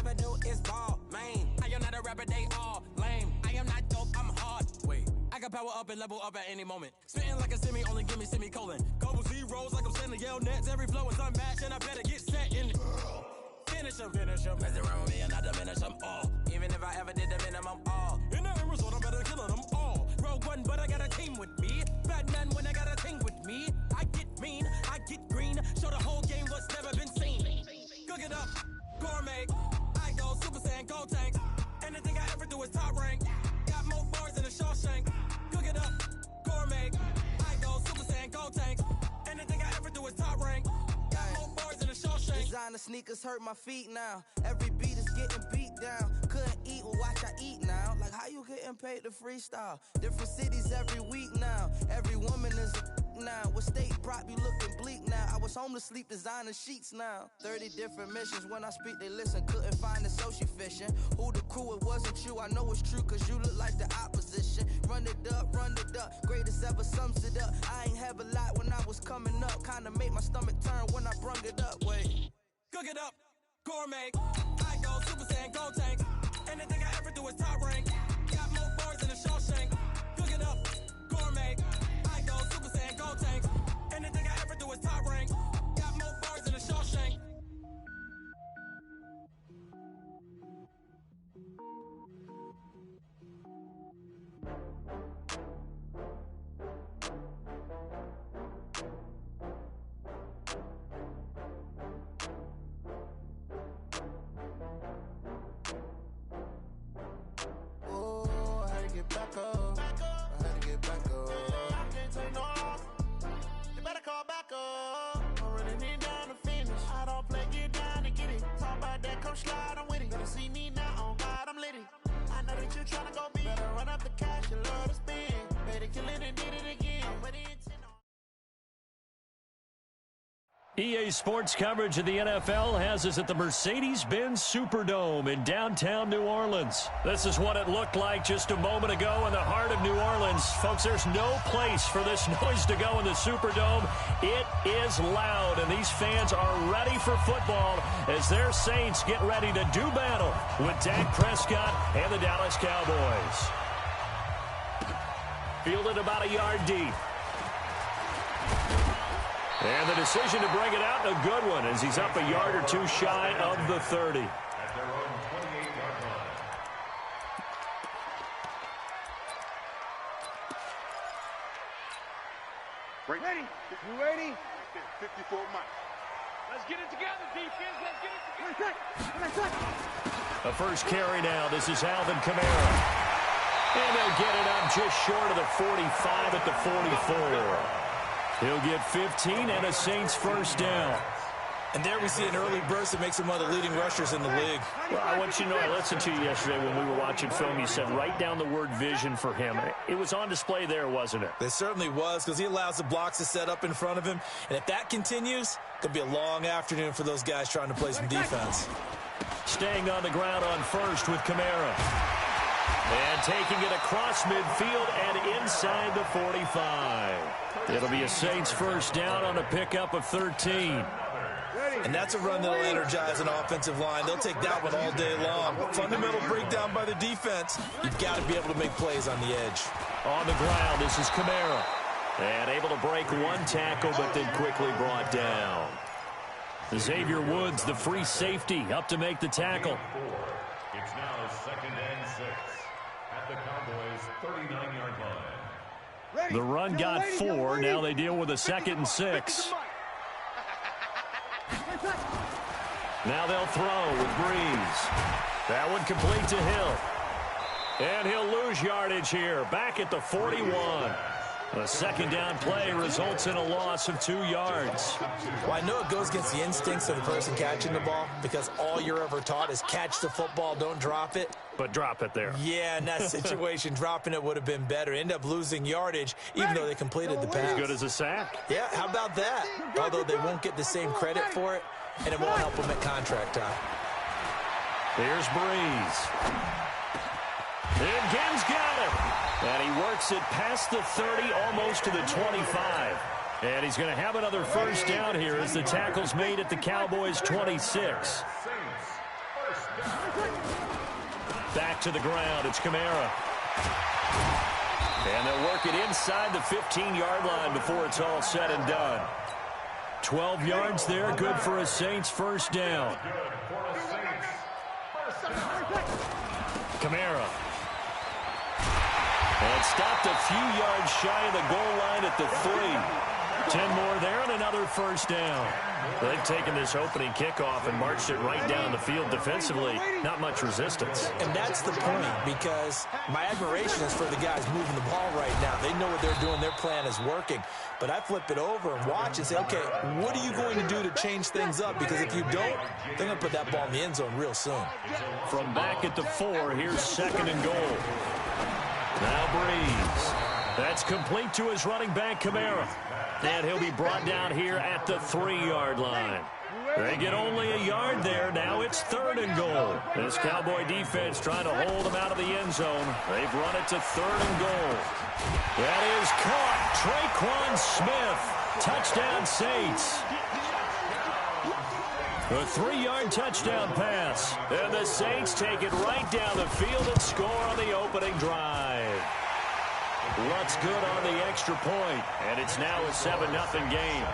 rapper do is ball, man. I am not a rapper, they all lame. I am not dope, I'm hard. Wait, I can power up and level up at any moment. Spitting like a semi, only give me semicolon. Couple zeros like I'm sending yell nets. Every flow is unmatched, and I better get set in. Finish them. Mess around with me and I diminish them all. Even if I ever did the minimum, all. In the end result, I'm better killing them all. Rogue one, but I got a team with me. Batman when I got a team with me. I get mean, I get green. Show the whole game what's never been seen. Cook it up, gourmet. I go Super Saiyan, gold tanks. Anything I ever do is top rank. Got more bars than a Shawshank. Cook it up, gourmet. I go Super Saiyan, gold tanks. Anything I ever do is top rank. Got more bars than a Shawshank. Designer sneakers hurt my feet now. Every beat is getting beat down. Couldn't eat, well watch I eat now. Like how you getting paid to freestyle? Different cities every week now. Every woman is a now. What state prop you looking bleak now? I was home to sleep designer sheets now. 30 different missions. When I speak they listen. Couldn't find it so she fishing. Who the crew, it wasn't you. I know it's true cause you look like the opposition. Run it up. Greatest ever sums it up. I ain't have a lot when I was coming up. Kinda made my stomach turn when I brung it up. Wait. Cook it up, gourmet. I go Super Saiyan, gold tank. Anything I ever do is top rank. Got more bars than a Shawshank. Cook it up, gourmet. I go Super Saiyan, gold tank. Anything I ever do is top rank. Got more bars than a Shawshank. Back up. I had to get back up. I can't take no loss. You better call back up. I'm running it down to finish. I don't play, get down and get it. Talk about that, come slide, I'm with it. Better see me now, on God, I'm litty. I know that you tryna go big. Better run up the cash, you love to spend. Better kill it and did it again. I'm with it. EA Sports coverage of the NFL has us at the Mercedes-Benz Superdome in downtown New Orleans. This is what it looked like just a moment ago in the heart of New Orleans. Folks, there's no place for this noise to go in the Superdome. It is loud, and these fans are ready for football as their Saints get ready to do battle with Dak Prescott and the Dallas Cowboys. Fielded about a yard deep. And the decision to bring it out, a good one, as he's up a yard or two shy of the 30. At their own 28-yard line. Ready? You ready? 54 Mike. Let's get it together, defense. Let's get it together. A first carry now. This is Alvin Kamara. And they'll get it up just short of the 45 at the 44. He'll get 15 and a Saints first down. And there we see an early burst that makes him one of the leading rushers in the league. Well, I want you to know, I listened to you yesterday when we were watching film. You said write down the word vision for him. It was on display there, wasn't it? It certainly was, because he allows the blocks to set up in front of him. And if that continues, it could be a long afternoon for those guys trying to play some defense. Staying on the ground on first with Kamara. And taking it across midfield and inside the 45. It'll be a Saints first down on a pickup of 13. And that's a run that'll energize an offensive line. They'll take that one all day long. Fundamental breakdown by the defense. You've got to be able to make plays on the edge. On the ground, this is Kamara. And able to break one tackle, but then quickly brought down. Xavier Woods, the free safety, up to make the tackle. It's now 2nd and 6 at the Cowboys' 39-yard line. The run got 4. Now they deal with a 2nd and 6. Now they'll throw with Breeze. That one complete to Hill. And he'll lose yardage here. Back at the 41. A second down play results in a loss of 2 yards. Well, I know it goes against the instincts of the person catching the ball, because all you're ever taught is catch the football, don't drop it. But drop it there. Yeah, in that situation, dropping it would have been better. End up losing yardage, even though they completed the pass. As good as a sack. Yeah, how about that? Although they won't get the same credit for it, and it won't help them at contract time. Here's Breeze. And Gibbs got it. And he works it past the 30, almost to the 25. And he's going to have another first down here as the tackle's made at the Cowboys' 26. back to the ground. It's Kamara. And they'll work it inside the 15-yard line before it's all said and done. 12 yards there, good for a Saints first down. Kamara. And stopped a few yards shy of the goal line at the 3. 10 more there and another first down. They've taken this opening kickoff and marched it right down the field defensively. Not much resistance. And that's the point, because my admiration is for the guys moving the ball right now. They know what they're doing. Their plan is working. But I flip it over and watch and say, okay, what are you going to do to change things up? Because if you don't, they're going to put that ball in the end zone real soon. From back at the 4, here's second and goal. Now Breeze. That's complete to his running back, Kamara. And he'll be brought down here at the 3-yard line. They get only a yard there. Now it's third and goal. This Cowboy defense trying to hold them out of the end zone. They've run it to third and goal. That is caught. Traquan Smith. Touchdown Saints. A 3-yard touchdown pass. And the Saints take it right down the field and score on the opening drive. Lutz good on the extra point, and it's now a 7-0 game.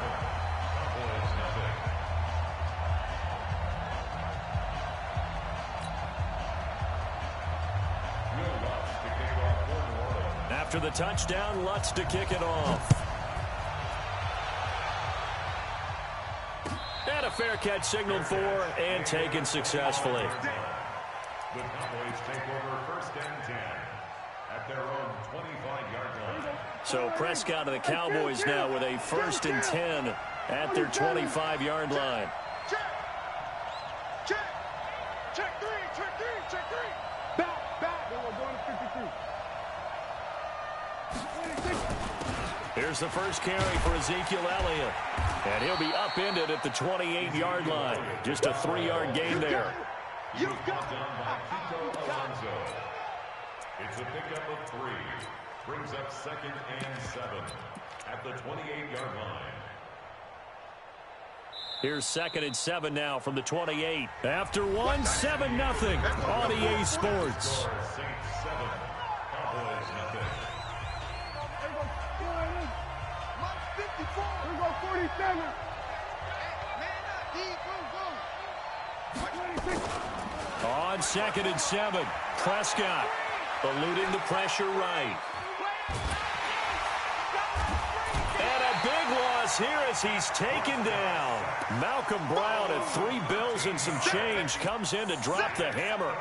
After the touchdown, Lutz to kick it off. And a fair catch signaled for and taken successfully. The Cowboys take over first and 10 at their own 25-yard line. So Prescott and the Cowboys now with a first and 10 at their 25-yard line. Check. Check. Check three. Check three. Check three. Back. Then we're going to 52. Here's the first carry for Ezekiel Elliott. And he'll be upended at the 28-yard line. Just a 3-yard gain there. You got down by Kiko Alonso. It's a pickup of 3. Brings up second and 7 at the 28-yard line. Here's second and 7 now from the 28. After 1, 7-0 on EA Sports. Saints 7, Cowboys nothing. Here go 47. On second and 7, Prescott eluding the pressure right. And a big loss here as he's taken down. Malcolm Brown at 3 bills and some change comes in to drop the hammer.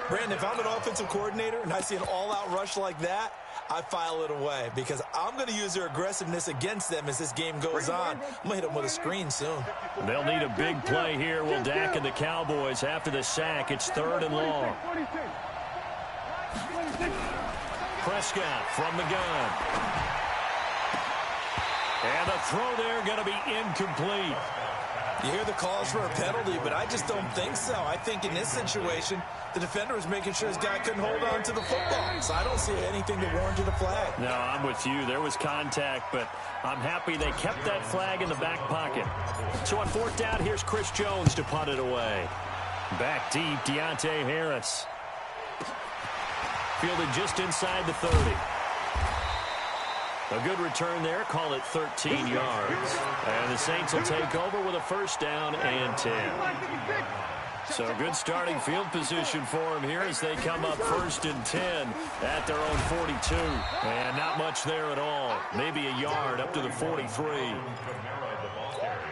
Brandon, if I'm an offensive coordinator and I see an all-out rush like that, I file it away because I'm going to use their aggressiveness against them as this game goes on. I'm going to hit them with a screen soon. They'll need a big play here. Will Dak and the Cowboys after the sack. It's third and long. Prescott from the gun. And the throw there going to be incomplete. You hear the calls for a penalty, but I just don't think so. I think in this situation, the defender was making sure his guy couldn't hold on to the football. So I don't see anything that warranted a flag. No, I'm with you. There was contact, but I'm happy they kept that flag in the back pocket. So on fourth down, here's Chris Jones to punt it away. Back deep, Deontay Harris. Fielded just inside the 30. A good return there. Call it 13 yards. And the Saints will take over with a first down and 10. So good starting field position for them here as they come up first and 10 at their own 42. And not much there at all. Maybe a yard up to the 43.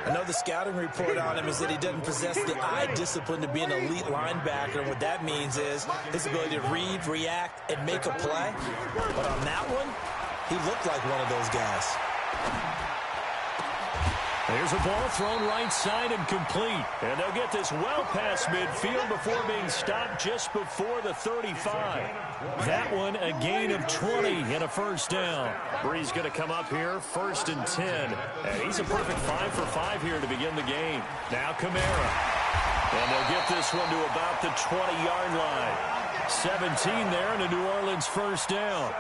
I know the scouting report on him is that he doesn't possess the eye discipline to be an elite linebacker. And what that means is his ability to read, react, and make a play. But on that one, he looked like one of those guys. There's a ball thrown right side and complete. And they'll get this well past midfield before being stopped just before the 35. That one a gain of 20 and a first down. Bree's going to come up here first and 10. And he's a perfect 5 for 5 here to begin the game. Now Kamara. And they'll get this one to about the 20-yard line. 17 there and a New Orleans first down.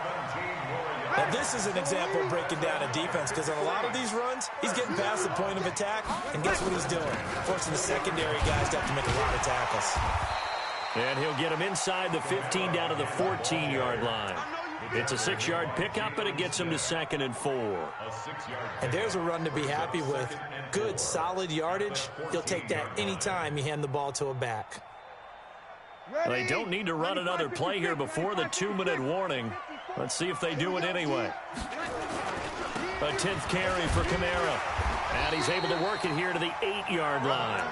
Now, this is an example of breaking down a defense because on a lot of these runs, he's getting past the point of attack, and guess what he's doing? Forcing the secondary guys to have to make a lot of tackles. And he'll get him inside the 15 down to the 14-yard line. It's a 6-yard pickup, and it gets him to 2nd and 4. And there's a run to be happy with. Good, solid yardage. He'll take that anytime you hand the ball to a back. They don't need to run another play here before the 2-minute warning. Let's see if they do it anyway. A 10th carry for Kamara. And he's able to work it here to the 8-yard line.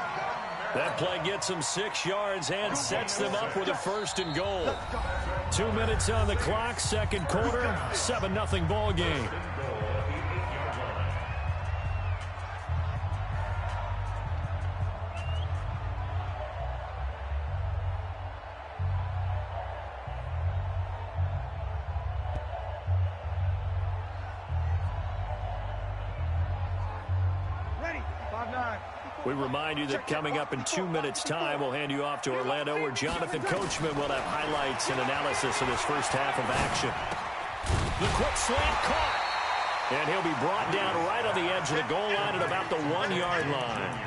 That play gets him 6 yards and sets them up with a 1st and goal. 2 minutes on the clock, second quarter, 7-0 ball game. We remind you that coming up in 2 minutes' time, we'll hand you off to Orlando, where Jonathan Coachman will have highlights and analysis of this first half of action. The quick slant caught. And he'll be brought down right on the edge of the goal line at about the 1-yard line.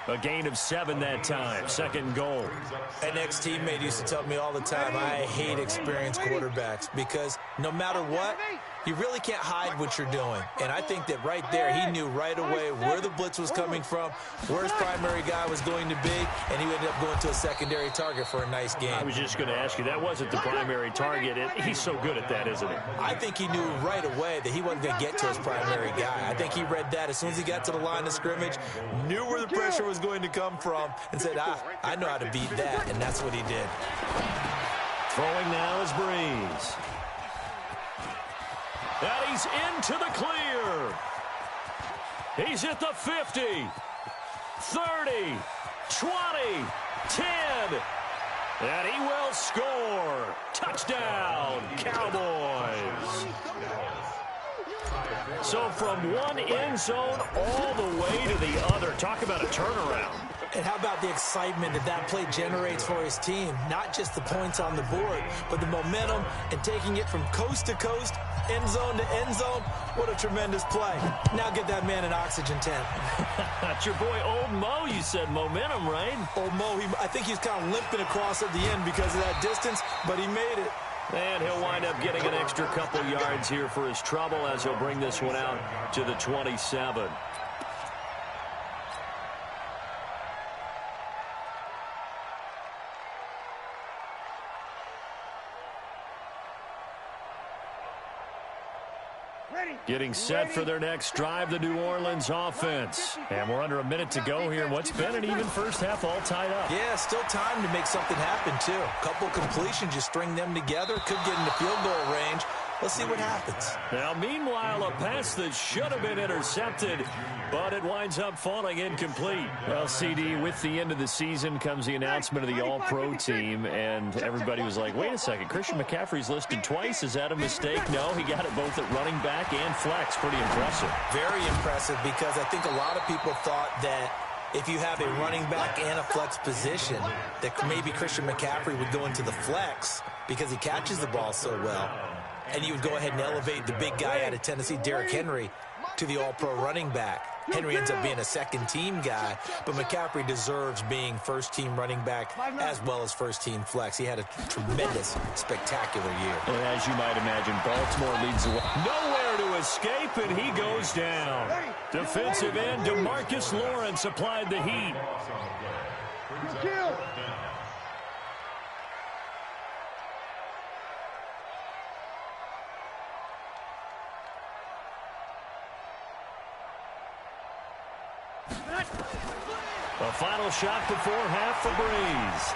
A gain of 7 that time, 2nd and goal. An ex-teammate used to tell me all the time, I hate experienced quarterbacks because no matter what, you really can't hide what you're doing. And I think that right there, he knew right away where the blitz was coming from, where his primary guy was going to be, and he ended up going to a secondary target for a nice game. I was just going to ask you, that wasn't the primary target. He's so good at that, isn't he? I think he knew right away that he wasn't going to get to his primary guy. I think he read that as soon as he got to the line of scrimmage, knew where the pressure was going to come from, and said, I know how to beat that, and that's what he did. Throwing now is Breeze. And he's into the clear. He's at the 50, 30, 20, 10. And he will score. Touchdown, Cowboys. So from one end zone all the way to the other. Talk about a turnaround. And how about the excitement that play generates for his team? Not just the points on the board, but the momentum and taking it from coast to coast, end zone to end zone. What a tremendous play. Now get that man an oxygen tent. That's your boy Old Mo. You said momentum, right? Old Mo, I think he's kind of limping across at the end because of that distance, but he made it. And he'll wind up getting an extra couple yards here for his trouble as he'll bring this one out to the 27. Getting set for their next drive, the New Orleans offense. And we're under a minute to go here. What's been an even first half all tied up? Yeah, still time to make something happen, too. A couple completions, you string them together, could get into field goal range. Let's see what happens. Now, meanwhile, a pass that should have been intercepted, but it winds up falling incomplete. Well, CD, with the end of the season comes the announcement of the All-Pro team, and everybody was like, wait a second, Christian McCaffrey's listed twice. Is that a mistake? No, he got it both at running back and flex. Pretty impressive. Very impressive, because I think a lot of people thought that if you have a running back and a flex position, that maybe Christian McCaffrey would go into the flex because he catches the ball so well. And you would go ahead and elevate the big guy out of Tennessee, Derrick Henry, to the all-pro running back. Henry ends up being a second-team guy, but McCaffrey deserves being first-team running back as well as first-team flex. He had a tremendous, spectacular year. And as you might imagine, Baltimore leads the way. Nowhere to escape, and he goes down. Defensive end DeMarcus Lawrence applied the heat. A final shot before half for Breeze.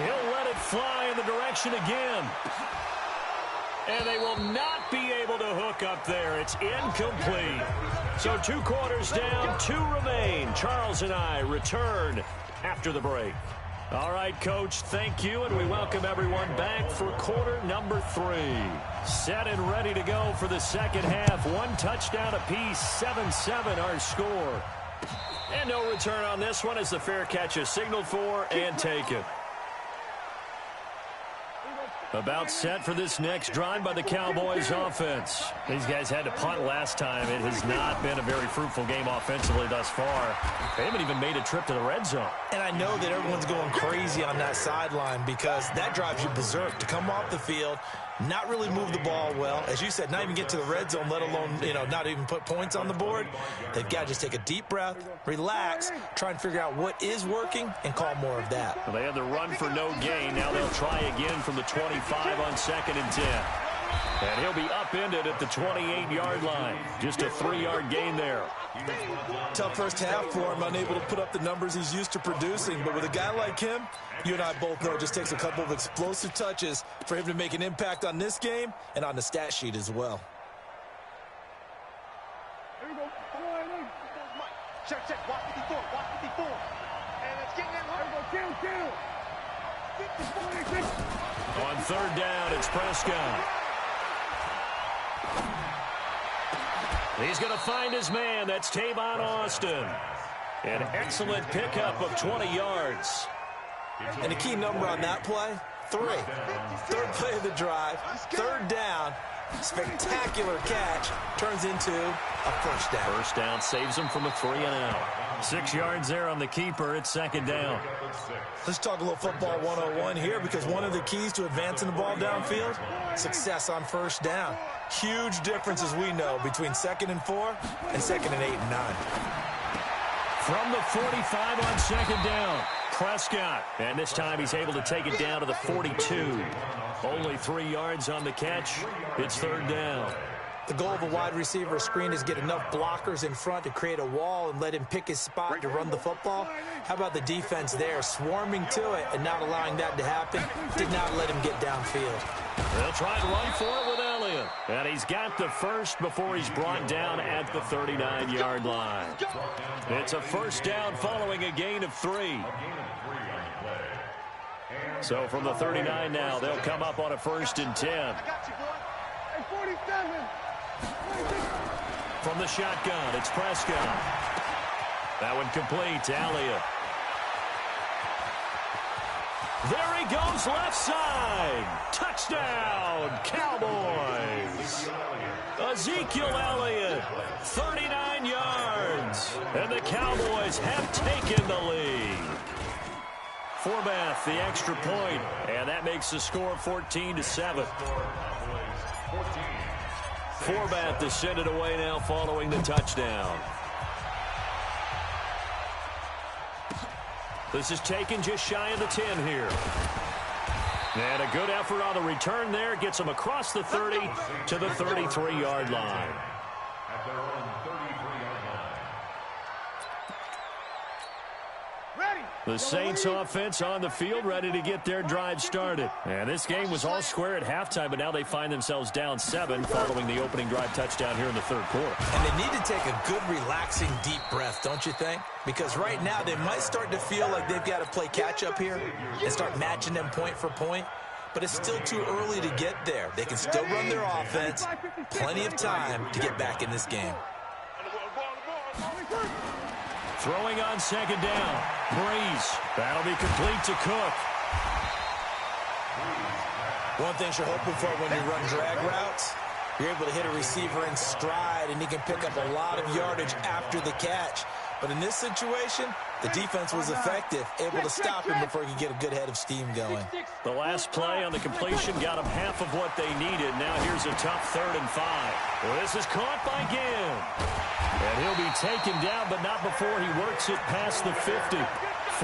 He'll let it fly in the direction again. And they will not be able to hook up there. It's incomplete. So 2 quarters down, 2 remain. Charles and I return after the break. All right, Coach, thank you, and we welcome everyone back for quarter number 3. Set and ready to go for the second half. 1 touchdown apiece, 7-7 our score. And no return on this one as the fair catch is signaled for and taken. About set for this next drive by the Cowboys offense. These guys had to punt last time. It has not been a very fruitful game offensively thus far. They haven't even made a trip to the red zone. And I know that everyone's going crazy on that sideline because that drives you berserk to come off the field, not really move the ball well. As you said, not even get to the red zone, let alone, not even put points on the board. They've got to just take a deep breath, relax, try and figure out what is working, and call more of that. Well, they had the run for no gain. Now they'll try again from the 25 on 2nd and 10. And he'll be upended at the 28-yard line. Just a 3-yard gain there. Tough first half for him, unable to put up the numbers he's used to producing. But with a guy like him, you and I both know it just takes a couple of explosive touches for him to make an impact on this game and on the stat sheet as well. Here we go. Check. Watch 54. And let's get that one. Kill. On 3rd down, it's Prescott. He's going to find his man. That's Tavon Austin. An excellent pickup of 20 yards. And a key number on that play, 3. 3rd play of the drive, 3rd down, spectacular catch, turns into a first down. First down saves him from a 3-and-out. 6 yards there on the keeper. It's 2nd down. Let's talk a little football 101 here because one of the keys to advancing the ball downfield, success on first down. Huge difference, as we know, between 2nd and 4 and 2nd and 8 and 9. From the 45 on 2nd down, Prescott. And this time he's able to take it down to the 42. Only 3 yards on the catch. It's 3rd down. The goal of a wide receiver screen is get enough blockers in front to create a wall and let him pick his spot to run the football. How about the defense there, swarming to it and not allowing that to happen? Did not let him get downfield. They'll try to run for it with Elliott. And he's got the first before he's brought down at the 39-yard line. It's a first down following a gain of 3. So from the 39 now, they'll come up on a 1st and 10. From the shotgun, it's Prescott. That one complete to Elliott. There he goes, left side. Touchdown, Cowboys. Ezekiel Elliott, 39 yards. And the Cowboys have taken the lead. Forbath, the extra point, and that makes the score 14-7. Forbath to send it away now following the touchdown. This is taken just shy of the 10 here. And a good effort on the return there. Gets him across the 30 to the 33-yard line. At their own 33-yard line. The Saints offense on the field, ready to get their drive started. And this game was all square at halftime, but now they find themselves down 7 following the opening drive touchdown here in the 3rd quarter. And they need to take a good, relaxing, deep breath, don't you think? Because right now they might start to feel like they've got to play catch-up here and start matching them point for point. But it's still too early to get there. They can still run their offense. Plenty of time to get back in this game. Throwing on 2nd down. Breeze. That'll be complete to Cook. One thing you're hoping for when you run drag routes, you're able to hit a receiver in stride, and he can pick up a lot of yardage after the catch. But in this situation, the defense was effective, able to stop him before he could get a good head of steam going. The last play on the completion got them half of what they needed. Now here's a tough 3rd and 5. Well, this is caught by Ginn. And he'll be taken down, but not before he works it past the 50.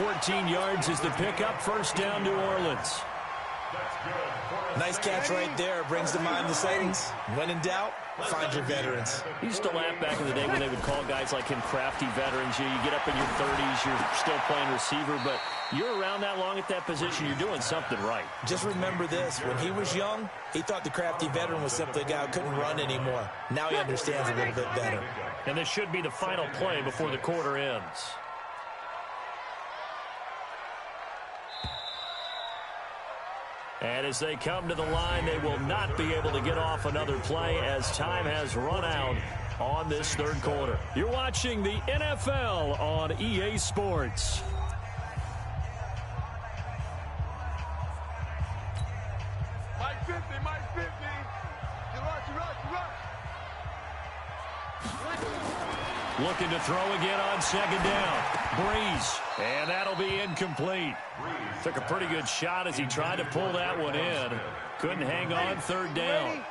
14 yards is the pickup. First down, New Orleans. Nice catch right there. Brings to mind the Saints. When in doubt, find your veterans. He used to laugh back in the day when they would call guys like him crafty veterans. You get up in your 30s, you're still playing receiver, but you're around that long at that position, you're doing something right. Just remember this. When he was young, he thought the crafty veteran was simply a guy who couldn't run anymore. Now he understands a little bit better. And this should be the final play before the quarter ends. And as they come to the line, they will not be able to get off another play as time has run out on this 3rd quarter. You're watching the NFL on EA Sports. Looking to throw again on second down. Breeze. And that'll be incomplete. Took a pretty good shot as he tried to pull that one in. Couldn't hang on third down.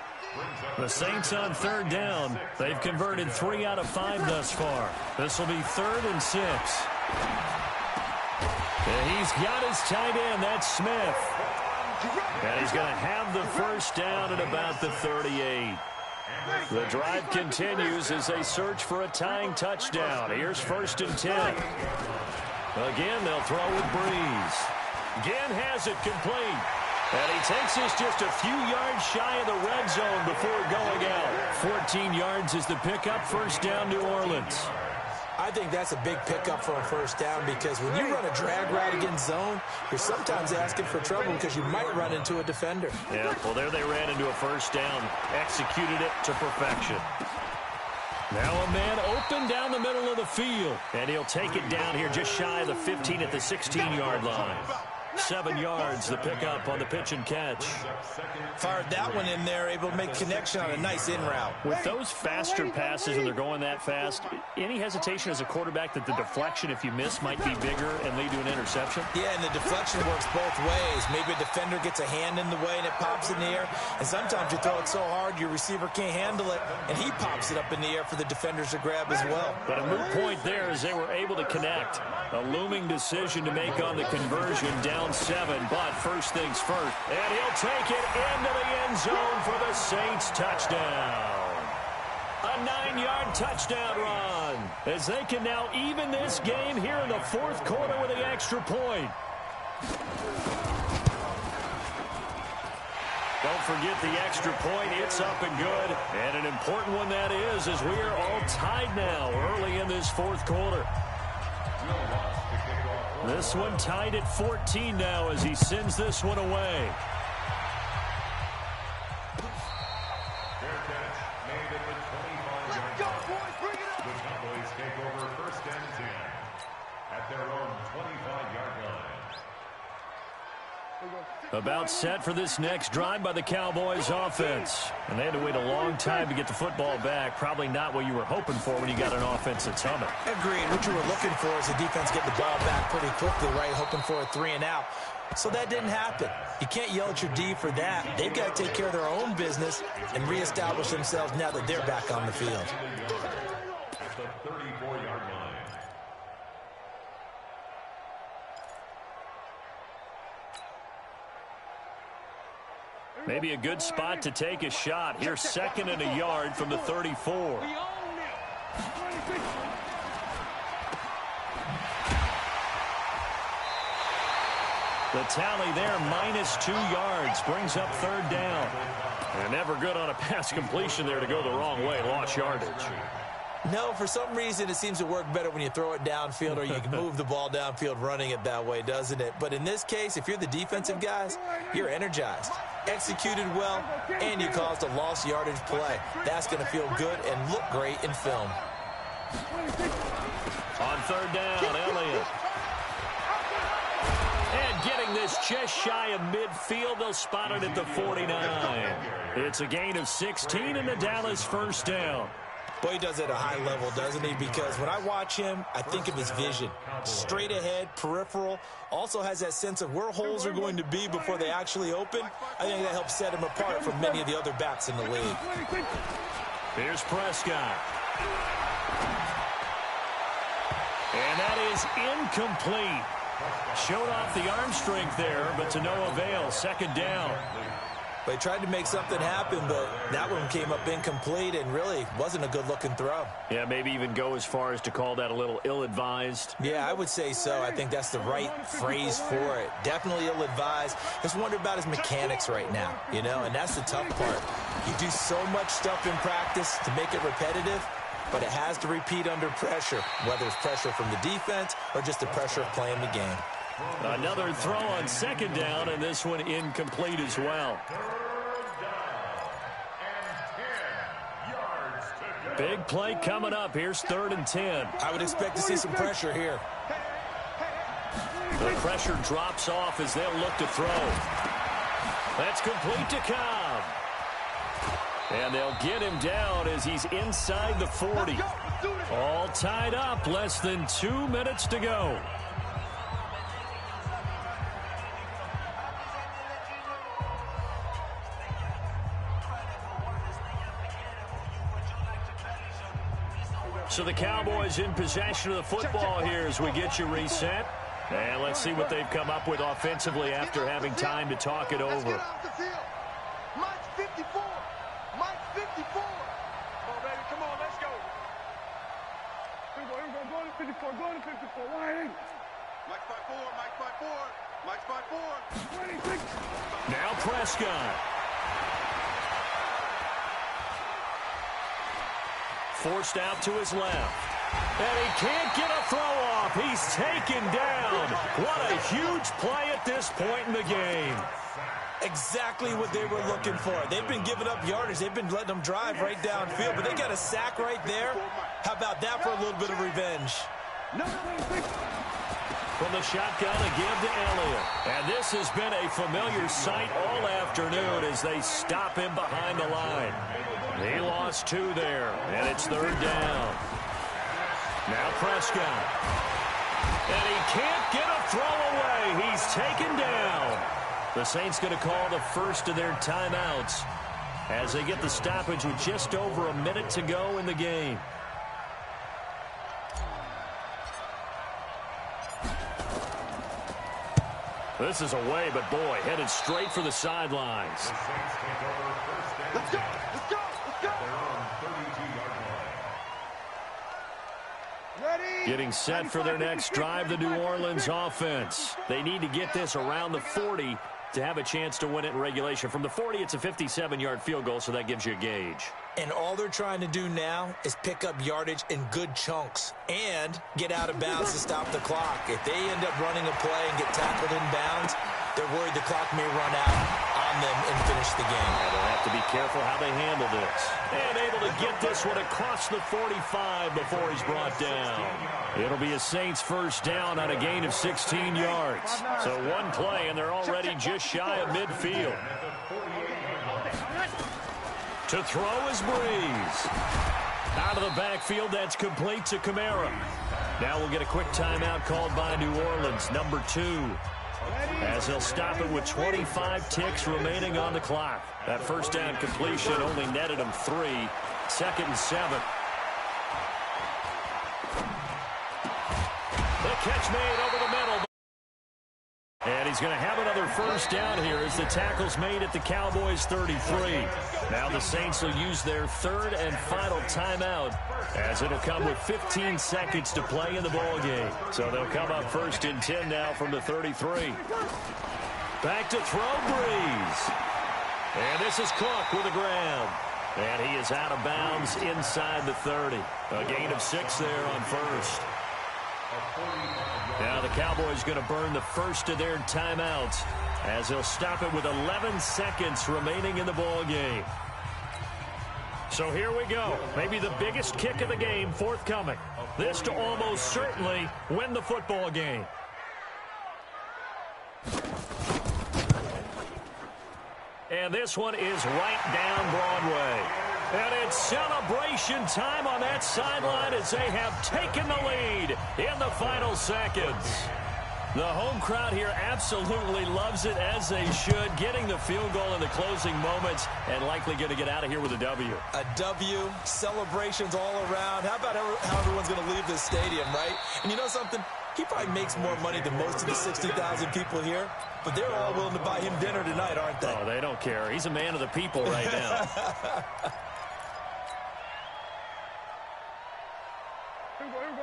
The Saints on third down. They've converted 3 out of 5 thus far. This will be 3rd and 6. And he's got his tight end. That's Smith. And he's going to have the first down at about the 38. The drive continues as they search for a tying touchdown. Here's 1st and 10. Again, they'll throw with Breeze. Again has it complete. And he takes this just a few yards shy of the red zone before going out. 14 yards is the pickup. First down, New Orleans. I think that's a big pickup for a first down because when you run a drag route against zone, you're sometimes asking for trouble because you might run into a defender. Yeah, well, there they ran into a first down. Executed it to perfection. Now a man open down the middle of the field. And he'll take it down here just shy of the 15 at the 16-yard line. 7 yards, the pickup on the pitch and catch. Fired that one in there, able to make connection on a nice in route. With those faster passes when they're going that fast, any hesitation as a quarterback that the deflection, if you miss, might be bigger and lead to an interception? Yeah, and the deflection works both ways. Maybe a defender gets a hand in the way and it pops in the air. And sometimes you throw it so hard your receiver can't handle it, and he pops it up in the air for the defenders to grab as well. But a moot point there as they were able to connect. A looming decision to make on the conversion, down 7, but first things first. And he'll take it into the end zone for the Saints touchdown. A 9-yard touchdown run as they can now even this game here in the 4th quarter with the extra point. Don't forget the extra point. It's up and good. And an important one that is, as we are all tied now early in this 4th quarter. This one tied at 14 now as he sends this one away. Fair catch made at the 25-yard line. The Cowboys take over 1st and 10 at their own 25-yard line. About set for this next drive by the Cowboys offense. And they had to wait a long time to get the football back. Probably not what you were hoping for when you got an offense that's humming. Agreed. What you were looking for is the defense get the ball back pretty quickly, right? Hoping for a 3 and out. So that didn't happen. You can't yell at your D for that. They've got to take care of their own business and reestablish themselves now that they're back on the field. At the 34-yard line. Maybe a good spot to take a shot. Here's 2nd and a yard from the 34. The tally there, -2 yards, brings up 3rd down. And never good on a pass completion there to go the wrong way. Lost yardage. No, for some reason it seems to work better when you throw it downfield or you can move the ball downfield running it that way, doesn't it? But in this case, if you're the defensive guys, you're energized, executed well, and you caused a lost yardage play. That's going to feel good and look great in film. On 3rd down, Elliott. And getting this just shy of midfield, they'll spot it at the 49. It's a gain of 16 and the Dallas first down. Boy, he does it at a high level, doesn't he? Because when I watch him, I think of his vision. Straight ahead, peripheral. Also has that sense of where holes are going to be before they actually open. I think that helps set him apart from many of the other backs in the league. Here's Prescott. And that is incomplete. Showed off the arm strength there, but to no avail. 2nd down. They tried to make something happen, but that one came up incomplete and really wasn't a good-looking throw. Yeah, maybe even go as far as to call that a little ill-advised. Yeah, I would say so. I think that's the right phrase for it. Definitely ill-advised. Just wonder about his mechanics right now, you know, and that's the tough part. You do so much stuff in practice to make it repetitive, but it has to repeat under pressure, whether it's pressure from the defense or just the pressure of playing the game. Another throw on 2nd down, and this one incomplete as well. Big play coming up. Here's 3rd and 10. I would expect to see some pressure here. The pressure drops off as they'll look to throw. That's complete to Cobb. And they'll get him down as he's inside the 40. All tied up, less than 2 minutes to go. So the Cowboys in possession of the football here as we get you reset. And let's see what they've come up with offensively after having time to talk it over. Mike's 54. Mike's 54. Come on, baby. Come on, let's go. Here we go. Go to 54. Go to 54. Why? Mike's 5'4. Mike's 5'4. Mike's 5'4. 26. Now Prescott. Forced out to his left. And he can't get a throw off. He's taken down. What a huge play at this point in the game. Exactly what they were looking for. They've been giving up yardage. They've been letting them drive right downfield, but they got a sack right there. How about that for a little bit of revenge? From the shotgun, a give to Elliott. And this has been a familiar sight all afternoon as they stop him behind the line. He lost 2 there, and it's 3rd down. Now Prescott. And he can't get a throw away. He's taken down. The Saints going to call the first of their timeouts as they get the stoppage with just over a minute to go in the game. This is away, but boy, headed straight for the sidelines. Let's go. Let's go. Let's go. Ready. Getting set for their next drive, the New Orleans offense. They need to get this around the 40 to have a chance to win it in regulation. From the 40, it's a 57-yard field goal, so that gives you a gauge. And all they're trying to do now is pick up yardage in good chunks and get out of bounds to stop the clock. If they end up running a play and get tackled in bounds, they're worried the clock may run out on them and finish the game. And they'll have to be careful how they handle this. And able to get this one across the 45 before he's brought down. It'll be a Saints first down on a gain of 16 yards. So one play, and they're already just shy of midfield. To throw is Breeze. Out of the backfield, that's complete to Kamara. Now we'll get a quick timeout called by New Orleans, number 2. As they'll stop it with 25 ticks remaining on the clock. That first down completion only netted him 3. 2nd and 7. The catch made over the middle. And he's going to have another first down here as the tackle's made at the Cowboys' 33. Now the Saints will use their 3rd and final timeout as it'll come with 15 seconds to play in the ball game. So they'll come up 1st and 10 now from the 33. Back to throw, Breeze. And this is Cook with the ground. And he is out of bounds inside the 30. A gain of 6 there on 1st. Now the Cowboys going to burn the first of their timeouts as they'll stop it with 11 seconds remaining in the ball game. So here we go. Maybe the biggest kick of the game forthcoming. This to almost certainly win the football game. And this one is right down Broadway. And it's celebration time on that sideline as they have taken the lead in the final seconds. The home crowd here absolutely loves it, as they should, getting the field goal in the closing moments and likely going to get out of here with a W. A W, celebrations all around. How about how everyone's going to leave this stadium, right? And you know something? He probably makes more money than most of the 60,000 people here, but they're all willing to buy him dinner tonight, aren't they? Oh, they don't care. He's a man of the people right now.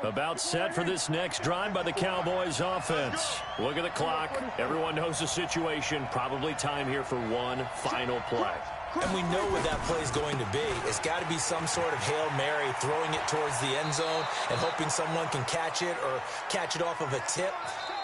About set for this next drive by the Cowboys offense. Look at the clock. Everyone knows the situation. Probably time here for one final play. And we know what that play is going to be. It's got to be some sort of Hail Mary, throwing it towards the end zone and hoping someone can catch it or catch it off of a tip.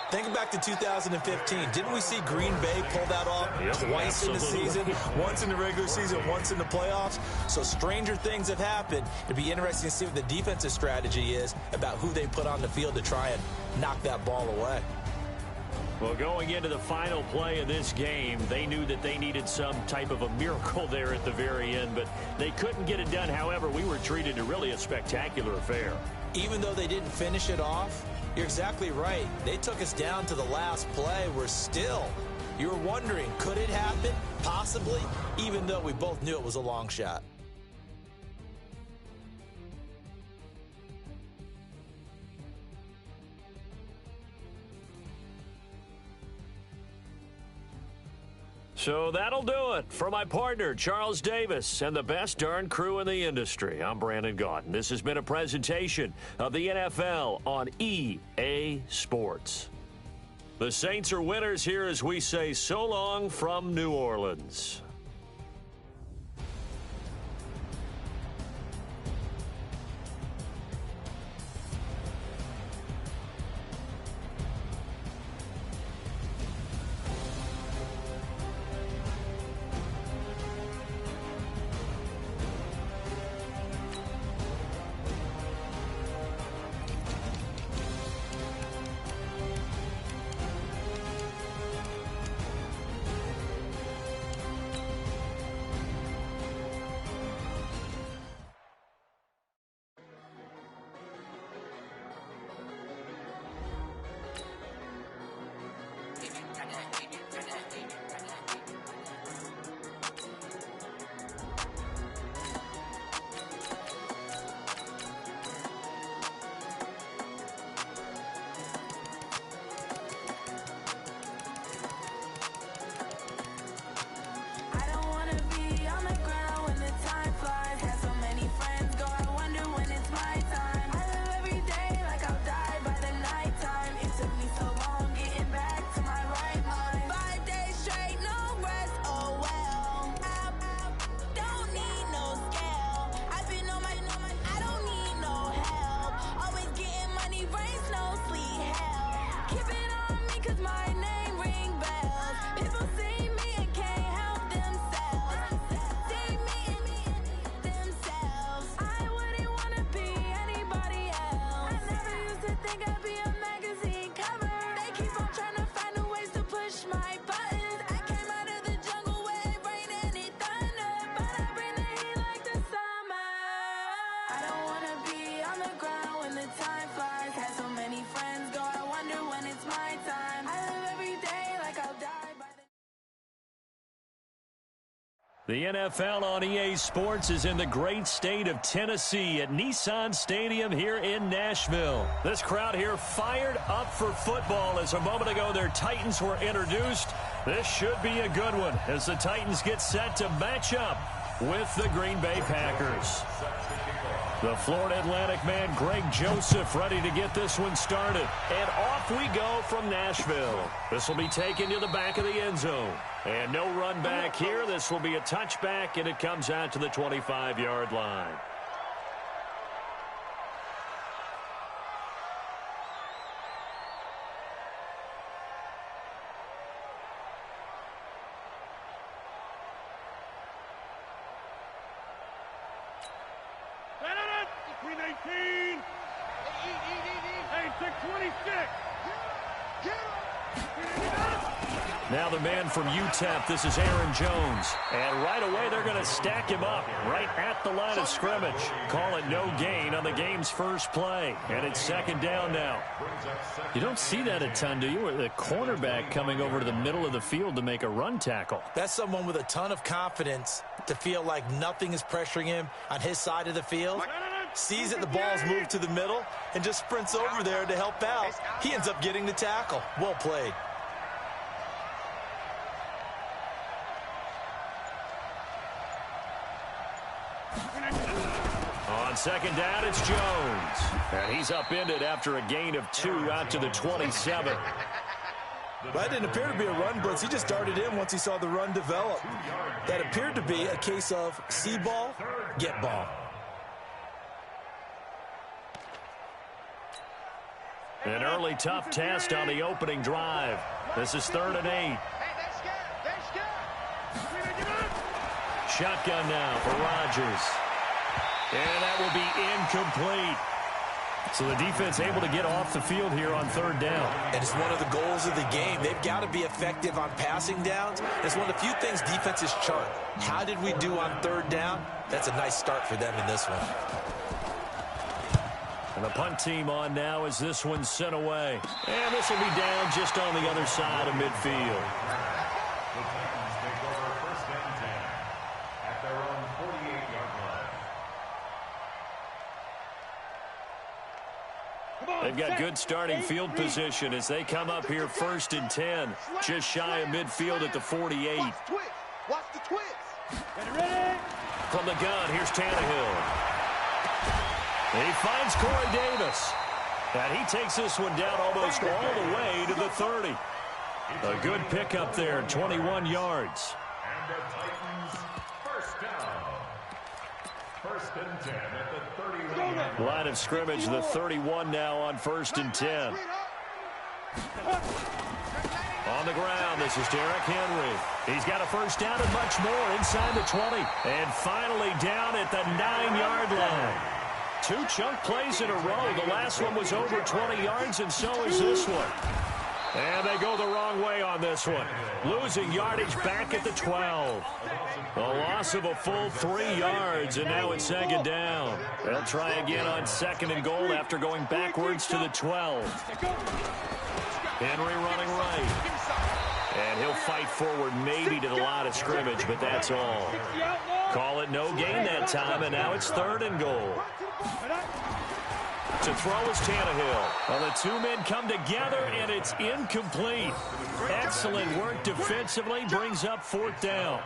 Think back to 2015. Didn't we see Green Bay pull that off twice in the season? Once in the regular season, once in the playoffs. So stranger things have happened. It'd be interesting to see what the defensive strategy is about who they put on the field to try and knock that ball away. Well, going into the final play of this game, they knew that they needed some type of a miracle there at the very end, but they couldn't get it done. However, we were treated to really a spectacular affair. Even though they didn't finish it off, you're exactly right. They took us down to the last play. We're still, you were wondering, could it happen? Possibly, even though we both knew it was a long shot. So that'll do it. For my partner, Charles Davis, and the best darn crew in the industry, I'm Brandon Gaudin. This has been a presentation of the NFL on EA Sports. The Saints are winners here as we say so long from New Orleans. The NFL on EA Sports is in the great state of Tennessee at Nissan Stadium here in Nashville. This crowd here fired up for football as a moment ago their Titans were introduced. This should be a good one as the Titans get set to match up with the Green Bay Packers. The Florida Atlantic man Greg Joseph ready to get this one started. And off we go from Nashville. This will be taken to the back of the end zone. And no run back here. This will be a touchback, and it comes out to the 25-yard line. Between 18 and 26. Now the man from UTEP, this is Aaron Jones. And right away they're going to stack him up right at the line of scrimmage. Call it no gain on the game's first play. And it's second down now. You don't see that a ton, do you? The cornerback coming over to the middle of the field to make a run tackle. That's someone with a ton of confidence to feel like nothing is pressuring him on his side of the field. Sees that the ball's moved to the middle and just sprints over there to help out. He ends up getting the tackle. Well played. On second down, it's Jones. And he's upended after a gain of 2 out to the 27. That didn't appear to be a run blitz. He just darted in once he saw the run develop. That appeared to be a case of see ball, get ball. An early tough test on the opening drive. This is 3rd and 8. Shotgun now for Rodgers. And that will be incomplete. So the defense able to get off the field here on third down. And it's one of the goals of the game. They've got to be effective on passing downs. It's one of the few things defenses chart. How did we do on third down? That's a nice start for them in this one. And the punt team on now as this one's sent away. And this will be down just on the other side of midfield. The Titans take over first and 10 at their own 48-yard line. They've got good starting field position as they come up here first and 10. Just shy of midfield at the 48. Watch the twist. Ready? From the gun, here's Tannehill. He finds Corey Davis. And he takes this one down almost all the way to the 30. A good pickup there, 21 yards. And the Titans first down. First and 10 at the 31. Line of scrimmage, the 31 now on first and 10. On the ground, this is Derrick Henry. He's got a first down and much more inside the 20. And finally down at the 9-yard line. 2 chunk plays in a row. The last one was over 20 yards, and so is this one. And they go the wrong way on this one. Losing yardage back at the 12. A loss of a full 3 yards, and now it's second down. They'll try again on second and goal after going backwards to the 12. Henry running right. And he'll fight forward maybe to the line of scrimmage, but that's all. Call it no gain that time, and now it's third and goal. To throw is Tannehill. Well, the 2 men come together, and it's incomplete. Excellent work defensively, brings up fourth down.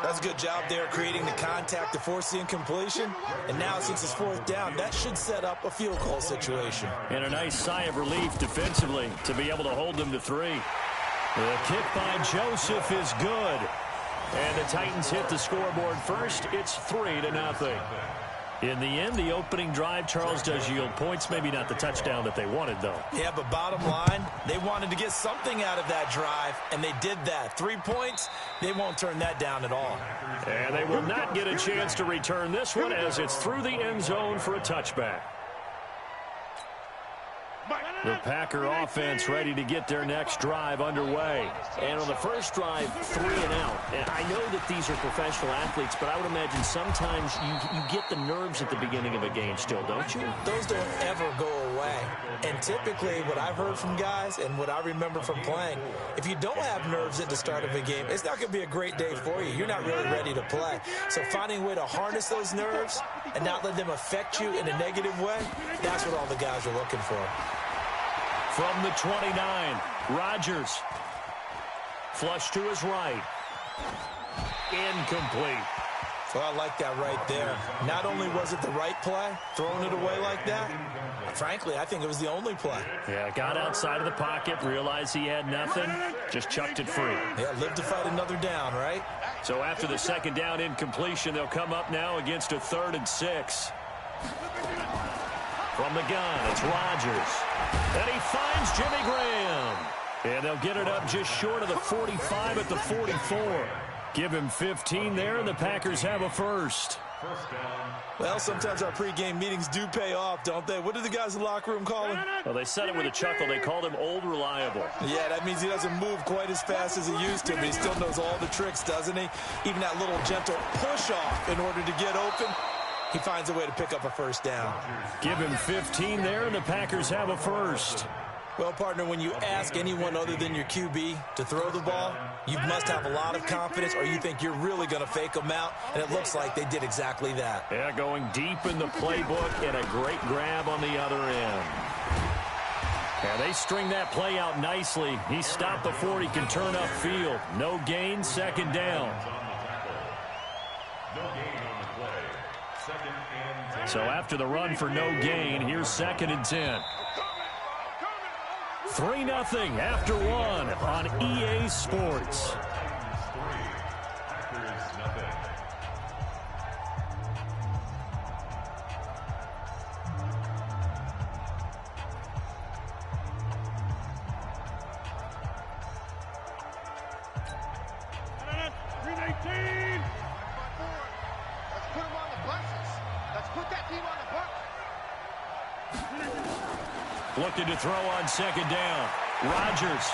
That's a good job there creating the contact to force the incompletion. And now since it's fourth down, that should set up a field goal situation. And a nice sigh of relief defensively to be able to hold them to 3. The kick by Joseph is good. And the Titans hit the scoreboard first. It's 3-0. In the end, the opening drive, Charles, does yield points. Maybe not the touchdown that they wanted, though. Yeah, but bottom line, they wanted to get something out of that drive, and they did that. 3 points, they won't turn that down at all. And they will not get a chance to return this one as it's through the end zone for a touchback. The Packer offense ready to get their next drive underway. And on the first drive, 3 and out. And I know that these are professional athletes, but I would imagine sometimes you get the nerves at the beginning of a game still, don't you? Those don't ever go away. And typically what I've heard from guys and what I remember from playing, if you don't have nerves at the start of a game, it's not going to be a great day for you. You're not really ready to play. So finding a way to harness those nerves and not let them affect you in a negative way, that's what all the guys are looking for. From the 29, Rodgers. Flush to his right. Incomplete. Well, I like that right there. Not only was it the right play, throwing it away like that, frankly, I think it was the only play. Yeah, got outside of the pocket, realized he had nothing, just chucked it free. Yeah, live to fight another down, right? So after the second down incompletion, they'll come up now against a 3rd and 6. From the gun, it's Rodgers. And he finds Jimmy Graham. And they'll get it up just short of the 45 at the 44. Give him 15 there, and the Packers have a first. Well, sometimes our pregame meetings do pay off, don't they? What do the guys in the locker room call him? Well, they said it with a chuckle. They called him Old Reliable. Yeah, that means he doesn't move quite as fast as he used to, but he still knows all the tricks, doesn't he? Even that little gentle push-off in order to get open. He finds a way to pick up a first down. Give him 15 there, and the Packers have a first. Well, partner, when you ask anyone other than your QB to throw the ball, you must have a lot of confidence or you think you're really going to fake them out, and it looks like they did exactly that. Yeah, going deep in the playbook and a great grab on the other end. Yeah, they string that play out nicely. He stopped before he can turn upfield. No gain, second down. So after the run for no gain, here's 2nd and 10. 3-0 after 1 on EA Sports. Looking to throw on second down. Rodgers.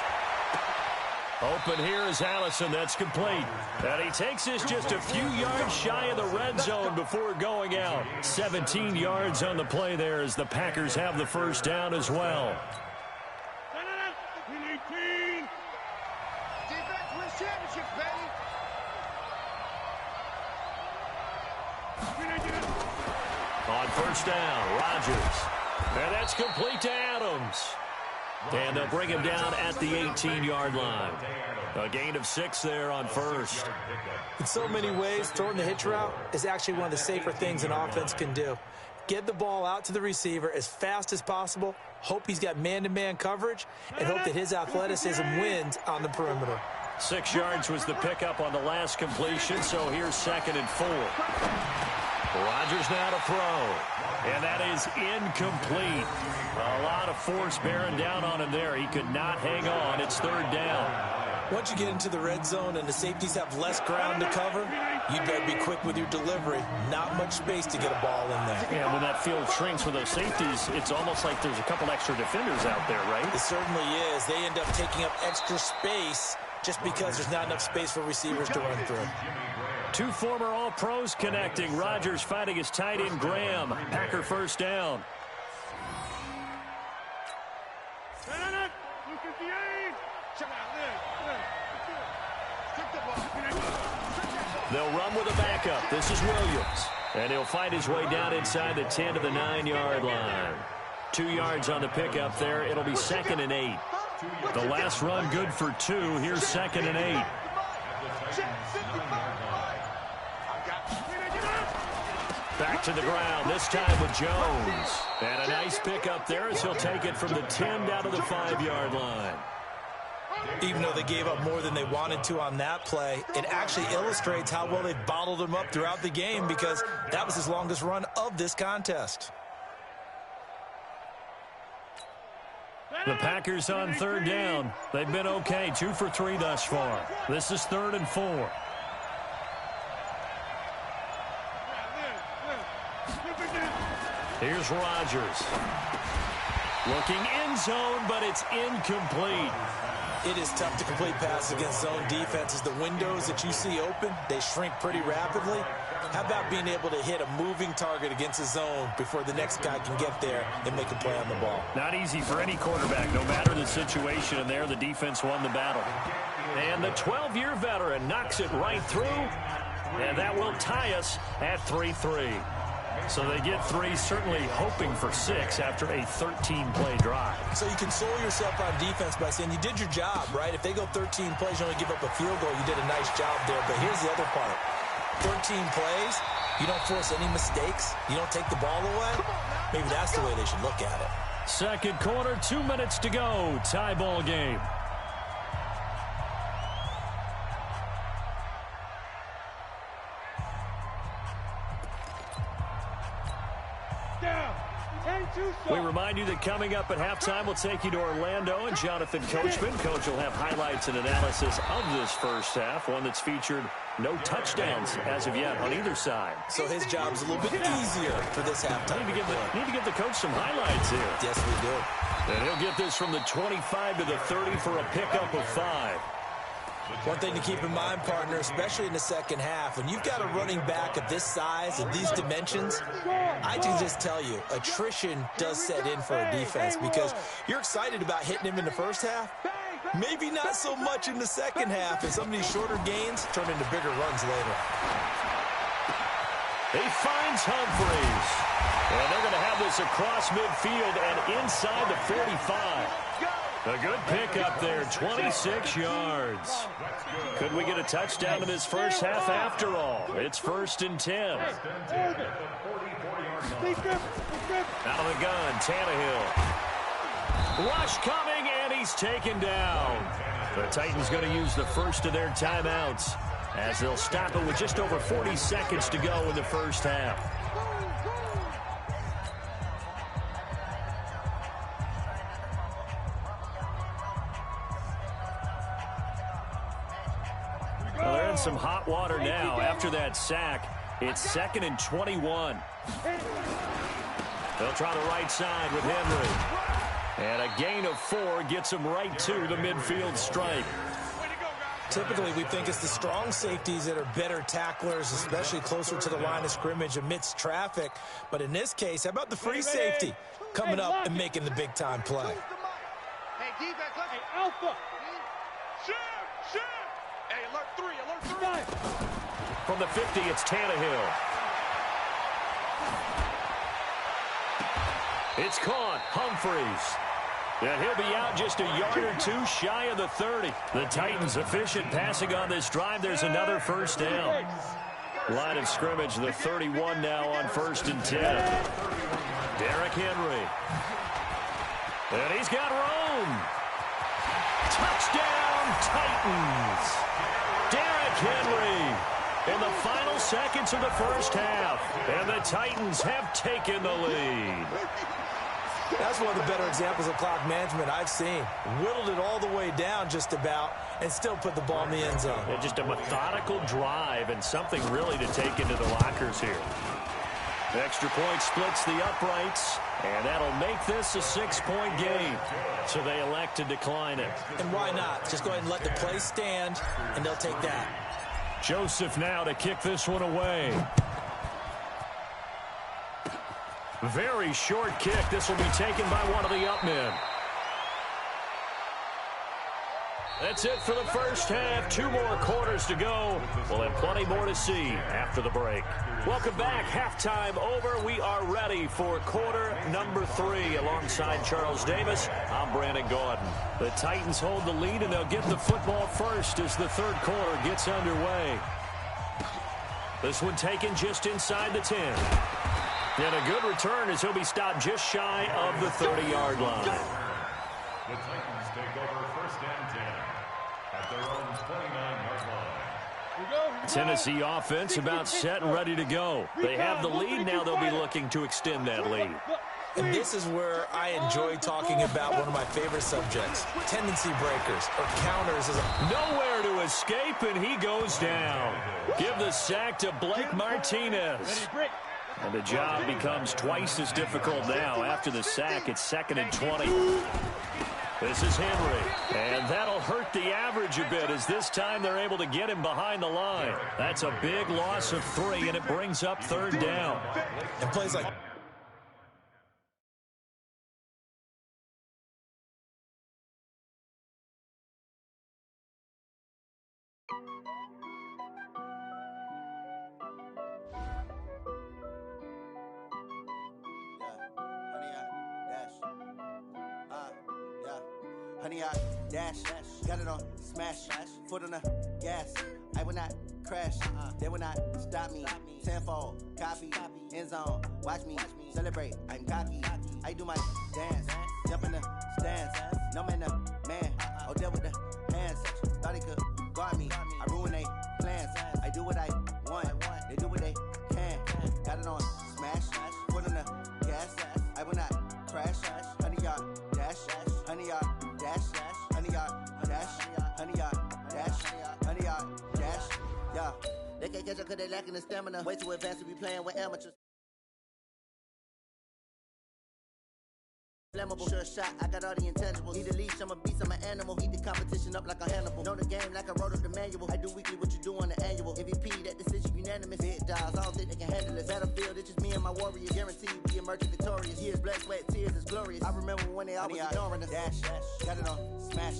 Open here is Allison. That's complete. And he takes this just a few yards shy of the red zone before going out. 17 yards on the play there as the Packers have the first down as well. On first down, Rodgers. And that's complete to Adams. And they'll bring him down at the 18-yard line. A gain of 6 there on first. In so many ways, throwing the hitch route is actually one of the safer things an offense can do. Get the ball out to the receiver as fast as possible, hope he's got man-to-man coverage, and hope that his athleticism wins on the perimeter. 6 yards was the pickup on the last completion, so here's 2nd and 4. Rodgers now to throw, and that is incomplete. A lot of force bearing down on him there. He could not hang on. It's 3rd down. Once you get into the red zone and the safeties have less ground to cover, you better be quick with your delivery. Not much space to get a ball in there. Yeah, when that field shrinks for those safeties, it's almost like there's a couple extra defenders out there, right? It certainly is. They end up taking up extra space just because there's not enough space for receivers to run through. 2 former All-Pros connecting. Rodgers fighting his tight end, Graham. Packer first down. They'll run with a backup. This is Williams. And he'll fight his way down inside the 10 to the 9-yard line. 2 yards on the pickup there. It'll be 2nd and 8. The last run good for 2. Here's 2nd and 8. Back to the ground, this time with Jones. And a nice pickup there as he'll take it from the 10 down to the 5-yard line. Even though they gave up more than they wanted to on that play, it actually illustrates how well they bottled him up throughout the game because that was his longest run of this contest. The Packers on 3rd down. They've been okay, 2 for 3 thus far. This is 3rd and 4. Here's Rodgers. Looking end zone, but it's incomplete. It is tough to complete passes against zone defenses. The windows that you see open, they shrink pretty rapidly. How about being able to hit a moving target against a zone before the next guy can get there and make a play on the ball? Not easy for any quarterback, no matter the situation. And there, the defense won the battle. And the 12-year veteran knocks it right through. And that will tie us at 3-3. So they get 3, certainly hoping for 6 after a 13-play drive. So you console yourself on defense by saying you did your job, right? If they go 13 plays, you only give up a field goal, you did a nice job there. But here's the other part. 13 plays, you don't force any mistakes, you don't take the ball away. Maybe that's the way they should look at it. Second quarter, 2 minutes to go. Tie ball game. We remind you that coming up at halftime, we'll take you to Orlando and Jonathan Coachman. Coach will have highlights and analysis of this first half, one that's featured no touchdowns as of yet on either side. So his job's a little bit easier for this halftime. Need to give the coach some highlights here. Yes, we do. And he'll get this from the 25 to the 30 for a pickup of 5. One thing to keep in mind, partner, especially in the second half, when you've got a running back of this size and these dimensions, I can just tell you, attrition does set in for a defense because you're excited about hitting him in the first half. Maybe not so much in the second half, and some of these shorter gains turn into bigger runs later. He finds Humphreys. And they're going to have this across midfield and inside the 45. A good pickup there, 26 yards. Could we get a touchdown in this first half after all? It's 1st and 10. Out of the gun, Tannehill. Rush coming, and he's taken down. The Titans going to use the first of their timeouts as they'll stop it with just over 40 seconds to go in the first half. Well, they're in some hot water now. After that sack, it's 2nd and 21. They'll try the right side with Henry. And a gain of 4 gets him right to the midfield stripe. Typically, we think it's the strong safeties that are better tacklers, especially closer to the line of scrimmage amidst traffic. But in this case, how about the free safety coming up and making the big-time play? Hey, defense, hey, Alpha. Shoot. Hey, alert 3, alert 3. From the 50, it's Tannehill. It's caught. Humphreys. And he'll be out just a yard or 2 shy of the 30. The Titans efficient passing on this drive. There's another first down. Line of scrimmage, the 31 now on 1st and 10. Derrick Henry. And he's got room. Touchdown, Titans. Derrick Henry in the final seconds of the first half. And the Titans have taken the lead. That's one of the better examples of clock management I've seen. Whittled it all the way down just about and still put the ball in the end zone. Yeah, just a methodical drive and something really to take into the lockers here. The extra point splits the uprights, and that'll make this a 6-point game. So they elect to decline it. And why not? Just go ahead and let the play stand, and they'll take that. Joseph now to kick this one away. Very short kick. This will be taken by one of the up men. That's it for the first half. 2 more quarters to go. We'll have plenty more to see after the break. Welcome back. Halftime over. We are ready for quarter number 3. Alongside Charles Davis, I'm Brandon Gordon. The Titans hold the lead, and they'll get the football first as the third quarter gets underway. This one taken just inside the 10. And a good return as he'll be stopped just shy of the 30-yard line. The Titans take over 1st and 10 at their own 29-yard line. Tennessee offense about set and ready to go. They have the lead. Now they'll be looking to extend that lead. And this is where I enjoy talking about one of my favorite subjects, tendency breakers or counters. Nowhere to escape, and he goes down. Give the sack to Blake Martinez. And the job becomes twice as difficult now. After the sack, it's 2nd and 20. This is Henry. And that'll hurt the average a bit as this time they're able to get him behind the line. That's a big loss of 3, and it brings up 3rd down. And plays like... Honey, I dash, got it on smash, foot on the gas. I will not crash, they will not stop me. Tenfold, copy, end zone, watch me celebrate. I'm cocky, I do my dance, jump in the stands. No man, man, oh there with the hands. Thought he could guard me, I ruin they plans. I do what I want, they do what they can. Got it on smash, foot on the gas. I will not crash, honey, y'all dash, honey, y'all dash, honey, y'all dash, honey, y'all dash, honey, y'all dash. Yeah, they can't catch up cause they lacking the stamina. Way too advanced to be playing with amateurs. Flammable, sure shot, I got all the intangibles. Need a leash, I'm a beast, I'm an animal. Eat the competition up like a Hannibal. Know the game like I wrote up the manual. I do weekly what you do on the annual. MVP, that decision unanimous. Big dogs, I don't think they can handle it. Battlefield, it's just me and my warrior. Guaranteed we emerging victorious. Years, blood, sweat, tears, it's glorious. I remember when they always ignoring us. Dash, got it on smash,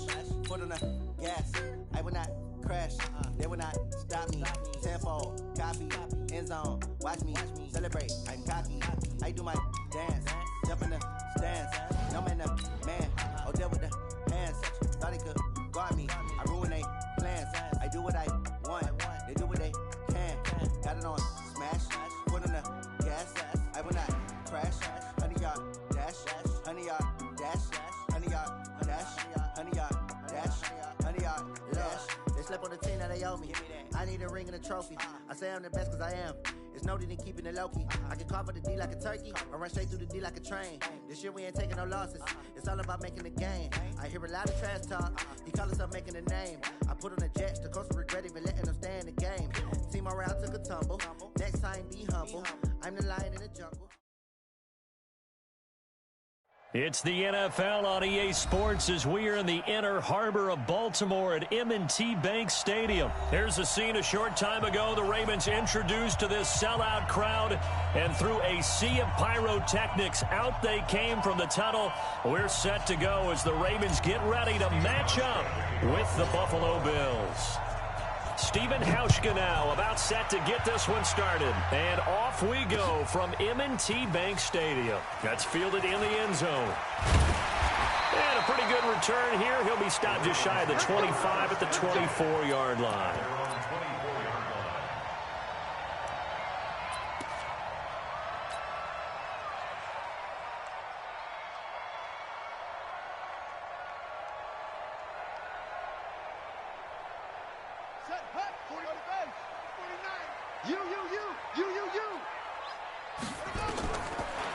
foot on the gas. I will not crash, they will not stop me. Tenfold, copy, end zone, watch me celebrate. I'm cocky, I do my dance, jump in the stands. No man, man, oh there with the hands. Thought he could guard me, I ruin they plans. I do what I want, they do what they can. Got it on smash, foot on the gas. I will not crash, honey, y'all dash, honey, y'all dash, honey, y'all dash, honey, y'all dash, honey, y'all dash. They slept on the team that they owe me. I need a ring and a trophy. I say I'm the best cause I am. It's no need in keeping it low-key. I can carve up the D like a turkey or run straight through the D like a train. This year we ain't taking no losses. It's all about making the game. I hear a lot of trash talk. He call himself making a name. I put on the Jets. The coach will regret even letting them stay in the game. Team morale took a tumble. Next time be humble. I'm the lion in the jungle. It's the NFL on EA Sports as we are in the inner harbor of Baltimore at M&T Bank Stadium. Here's a scene a short time ago. The Ravens introduced to this sellout crowd, and through a sea of pyrotechnics, out they came from the tunnel. We're set to go as the Ravens get ready to match up with the Buffalo Bills. Steven Hauschka now about set to get this one started. And off we go from M&T Bank Stadium. That's fielded in the end zone. And a pretty good return here. He'll be stopped just shy of the 25 at the 24-yard line.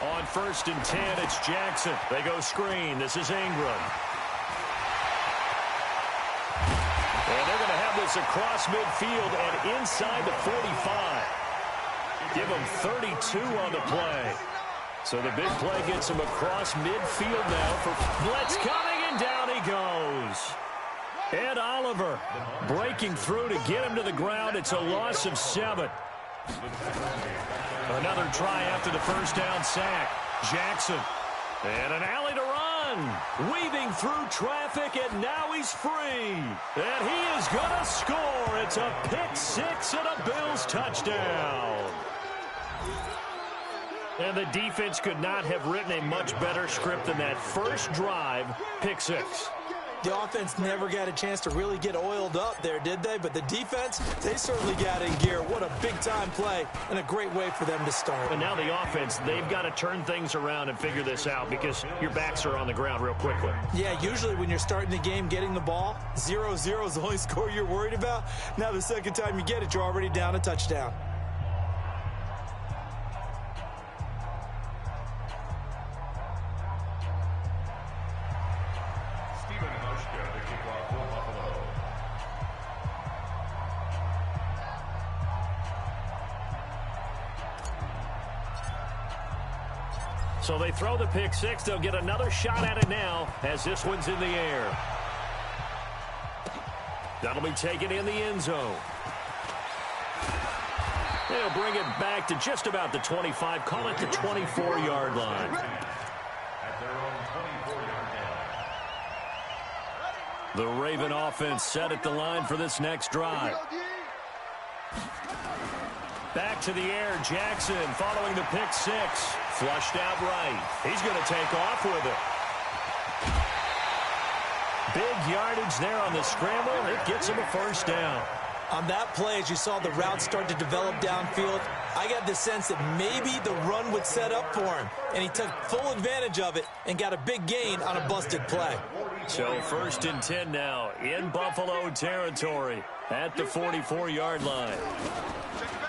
On 1st and 10, it's Jackson. They go screen. This is Ingram. And they're going to have this across midfield and inside the 45. Give them 32 on the play. So the big play gets him across midfield now for blitz coming, and down he goes. Ed Oliver breaking through to get him to the ground. It's a loss of 7. Another try after the first down sack. Jackson. And an alley to run. Weaving through traffic, and now he's free. And he is going to score. It's a pick 6 and a Bills touchdown. And the defense could not have written a much better script than that first drive, pick 6. The offense never got a chance to really get oiled up there, did they? But the defense, they certainly got in gear. What a big-time play and a great way for them to start. And now the offense, they've got to turn things around and figure this out because your backs are on the ground real quickly. Yeah, usually when you're starting the game getting the ball, 0-0 is the only score you're worried about. Now the second time you get it, you're already down a touchdown. So they throw the pick 6. They'll get another shot at it now as this one's in the air. That'll be taken in the end zone. They'll bring it back to just about the 25. Call it the 24-yard line. At their own 24-yard line. The Raven offense set at the line for this next drive. Back to the air, Jackson following the pick 6. Flushed out right. He's going to take off with it. Big yardage there on the scramble. It gets him a first down. On that play, as you saw the route start to develop downfield, I got the sense that maybe the run would set up for him, and he took full advantage of it and got a big gain on a busted play. So 1st and 10 now in Buffalo territory at the 44-yard line.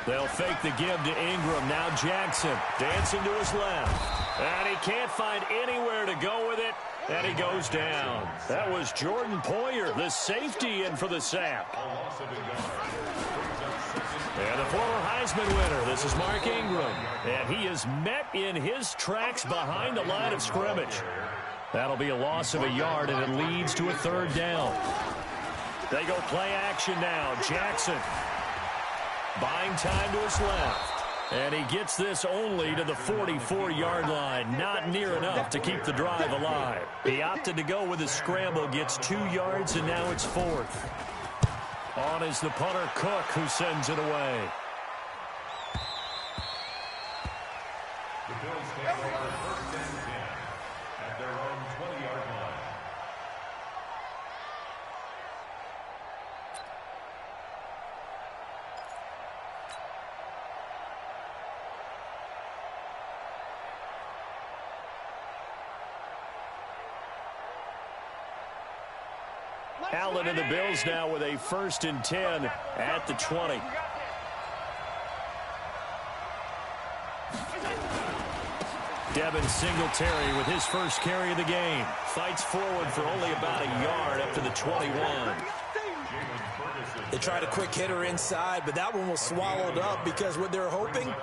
They'll fake the give to Ingram. Now Jackson dancing to his left. And he can't find anywhere to go with it. And he goes down. That was Jordan Poyer, the safety, in for the sack. And the former Heisman winner, this is Mark Ingram. And he is met in his tracks behind the line of scrimmage. That'll be a loss of a yard, and it leads to a 3rd down. They go play action now. Jackson buying time to his left. And he gets this only to the 44-yard line. Not near enough to keep the drive alive. He opted to go with a scramble, gets 2 yards, and now it's 4th. On is the punter, Cook, who sends it away. The Bills take over 1st and 10 at their own 20-yard line. Allen and the Bills now with a 1st and 10 at the 20. Devin Singletary with his first carry of the game. Fights forward for only about a yard up to the 21. They tried a quick hitter inside, but that one was swallowed up because what they're hoping,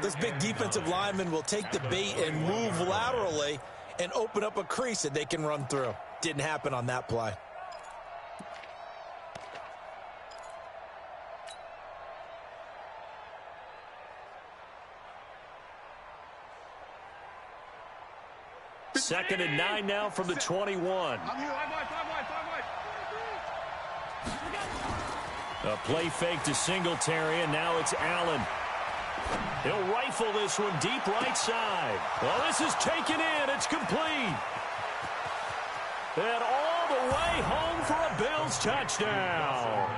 this big defensive lineman will take the bait and move laterally and open up a crease that they can run through. Didn't happen on that play. Second and 9 now from the 21. A play fake to Singletary, and now it's Allen. He'll rifle this one deep right side. Well, this is taken in. It's complete. And all the way home for a Bills touchdown.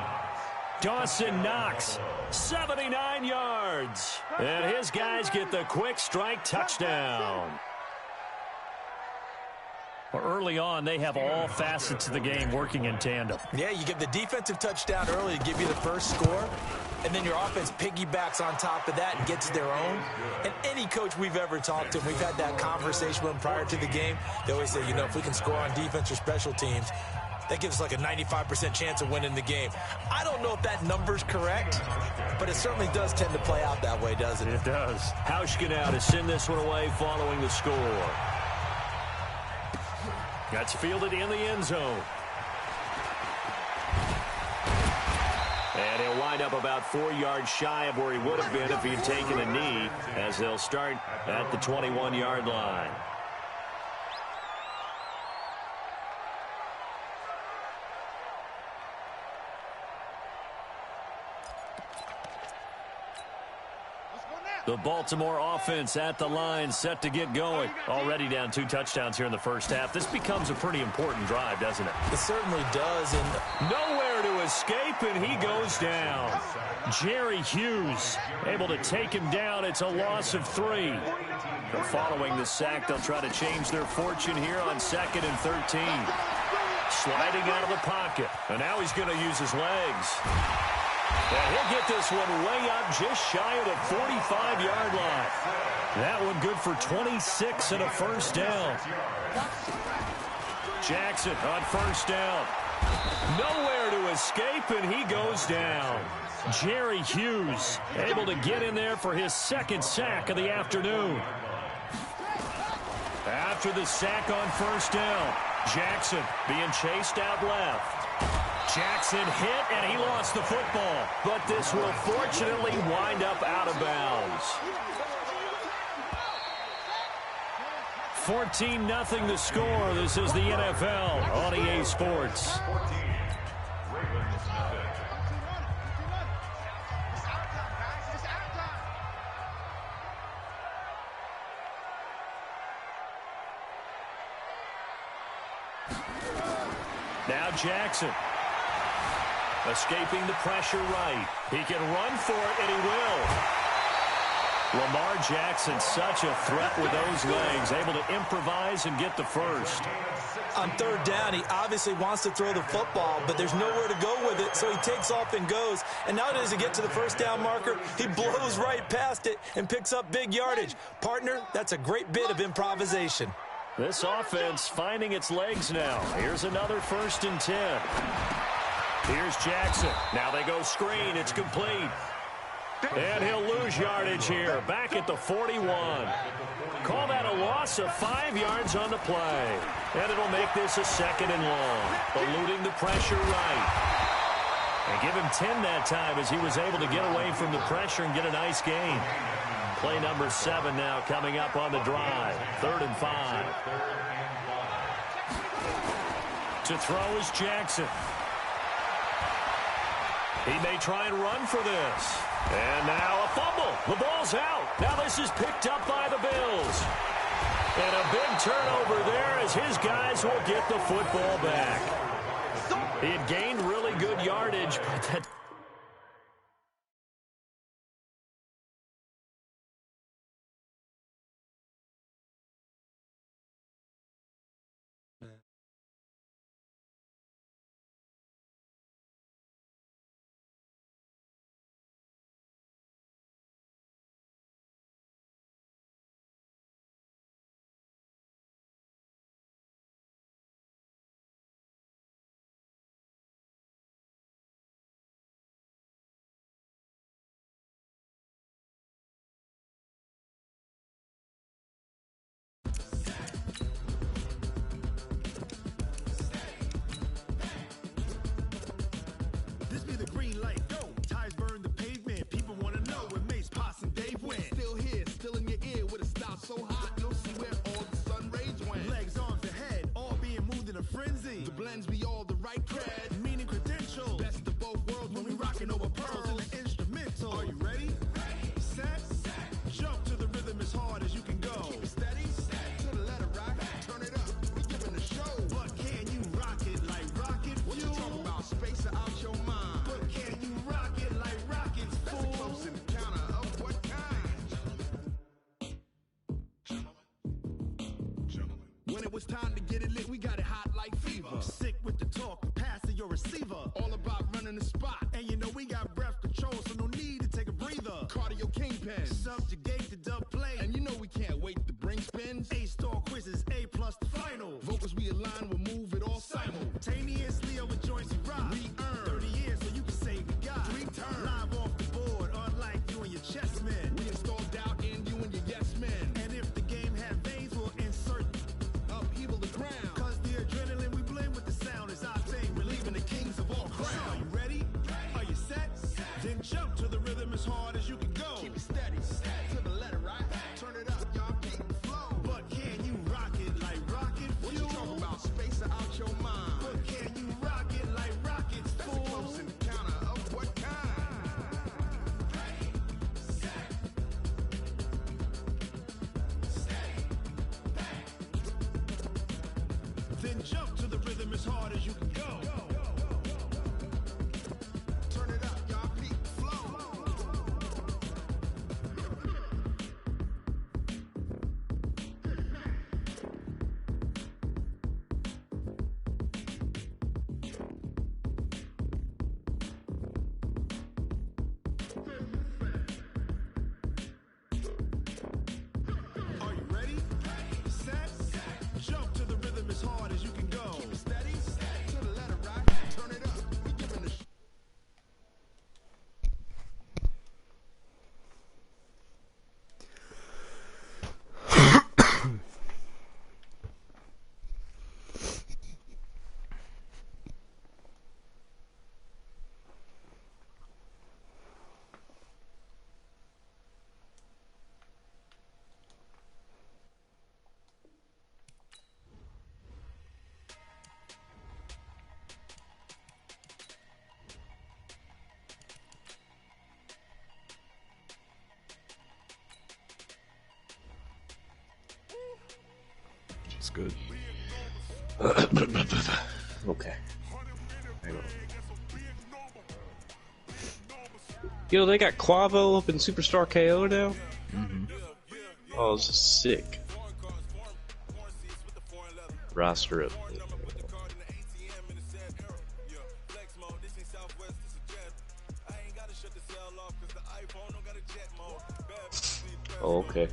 Dawson Knox, 79 yards. And his guys get the quick strike touchdown. Early on, they have all facets of the game working in tandem. Yeah, you get the defensive touchdown early to give you the first score, and then your offense piggybacks on top of that and gets their own. And any coach we've ever talked to, we've had that conversation with them prior to the game, they always say, if we can score on defense or special teams, that gives us like a 95% chance of winning the game. I don't know if that number's correct, but it certainly does tend to play out that way, doesn't it? It does. Hauschka now to send this one away following the score. That's fielded in the end zone. And he'll wind up about 4 yards shy of where he would have been if he had taken a knee, as they'll start at the 21-yard line. The Baltimore offense at the line, set to get going. Already down 2 touchdowns here in the first half. This becomes a pretty important drive, doesn't it? It certainly does. And nowhere to escape, and he goes down. Jerry Hughes able to take him down. It's a loss of 3. Following the sack, they'll try to change their fortune here on 2nd and 13. Sliding out of the pocket. And now he's going to use his legs. And he'll get this one way up just shy of the 45-yard line. That one good for 26 and a first down. Jackson on first down. Nowhere to escape, and he goes down. Jerry Hughes able to get in there for his 2nd sack of the afternoon. After the sack on first down, Jackson being chased out left. Jackson hit, and he lost the football. But this will fortunately wind up out of bounds. 14-0 the score. This is the NFL on EA Sports. Now Jackson. Escaping the pressure right. He can run for it, and he will. Lamar Jackson, such a threat with those legs, able to improvise and get the first. On 3rd down, he obviously wants to throw the football, but there's nowhere to go with it, so he takes off and goes. And now as he gets to the first down marker, he blows right past it and picks up big yardage. Partner, that's a great bit of improvisation. This offense finding its legs now. Here's another 1st and 10. Here's Jackson. Now they go screen. It's complete. And he'll lose yardage here. Back at the 41. Call that a loss of 5 yards on the play. And it'll make this a 2nd and long. Eluding the pressure right. And give him 10 that time as he was able to get away from the pressure and get a nice gain. Play number 7 now coming up on the drive. 3rd and 5. To throw is Jackson. He may try and run for this. And now a fumble. The ball's out. Now this is picked up by the Bills. And a big turnover there as his guys will get the football back. He had gained really good yardage, but that it's time to get it lit. We got it hot like fever. I'm sick with the talk, pass to your receiver. All about running the spot. And you know we got breath control, so no need to take a breather. Cardio kingpin, subjugate the dub play. And you know we can't wait to bring spins. A-star quizzes, A+ the final. Vocals we align, we'll move it all simultaneously over joints we rock. We earn 30 years so you can say God. 3 turns, live off the board, unlike you and your chess men. We install doubt in you and your yes men. And if the game had veins, we'll insert upheaval the ground. Cause the adrenaline we blend with the sound is our thing, relieving the kings of all crowns. Are you ready? Are you set? Then jump to the rhythm as hard as you can go. Keep it steady, to the letter, right? Turn it up, y'all, keep the flow. But can you rock it like rocket fuel? What you talking about? Space out your mind. But can you rock it like rockets, fool? That's a close encounter of what kind? Ready, set, steady, bang. Then jump to the rhythm as hard as you can go. Turn it up, y'all, keep the flow. Are you ready? Set, jump to the rhythm as hard as you can go. Keep it steady, to the letter, right? Turn it up. We giving the It's good. Okay. Hang on. Yo, they got Quavo up in Superstar KO now? Oh, this is sick. Roster up. Oh, okay.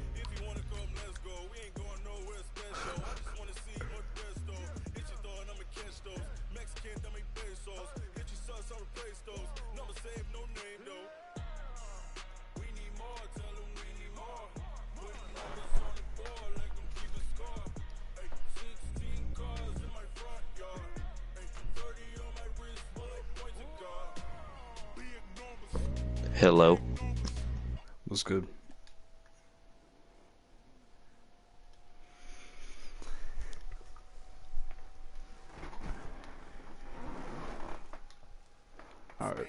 Hello. What's good? Alright.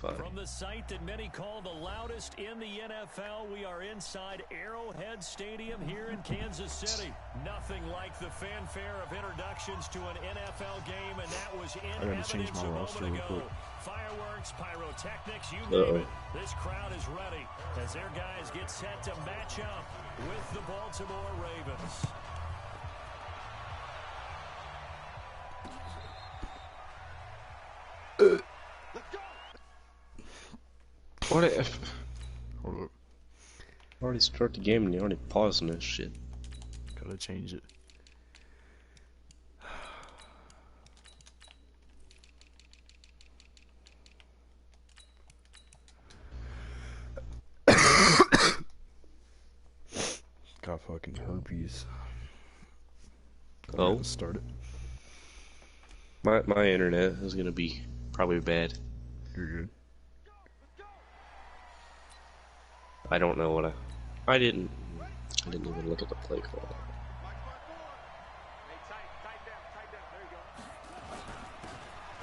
From the site that many call the loudest in the NFL, we are inside Arrowhead Stadium here in Kansas City. Nothing like the fanfare of introductions to an NFL game, and that was in evidence a moment ago. Fireworks, pyrotechnics, you name it. This crowd is ready as their guys get set to match up with the Baltimore Ravens. What if... Already start the game and you already pausing this shit. Gotta change it. Got fucking herpes. Oh? Start it. My internet is gonna be probably bad. You're good. I don't know what I didn't even look at the play call.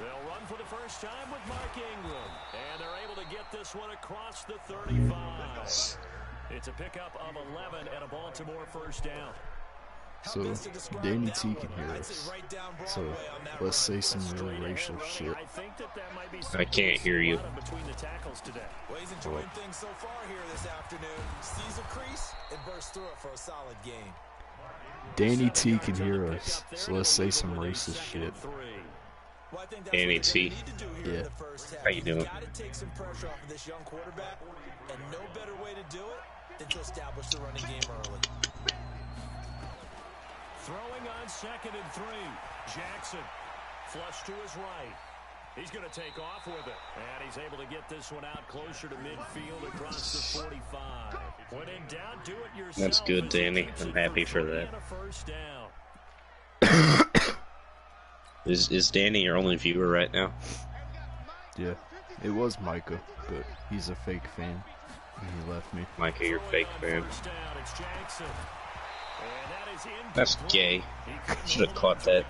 They'll run for the first time with Mark Ingram, and they're able to get this one across the 35. It's a pickup of 11 and a Baltimore first down. So, Danny T can hear us. So, let's say some real racial shit. I can't hear you. Well, he's enjoying things so far here this afternoon. Sees a crease and bursts through it for a solid game. Danny T can hear us. So, let's say some racist shit. Danny T. Yeah. How you doing? Got to take some pressure off of this young quarterback, and no better way to do it than to establish the running game early. Throwing on 2nd and 3. Jackson. Flush to his right. He's going to take off with it. And he's able to get this one out closer to midfield across the 45. When in doubt, do it yourself. That's good, Danny. I'm happy for that. Is Danny your only viewer right now? Yeah. It was Micah, but he's a fake fan. And he left me. Micah, you're a fake fan. That's gay. Should have caught that.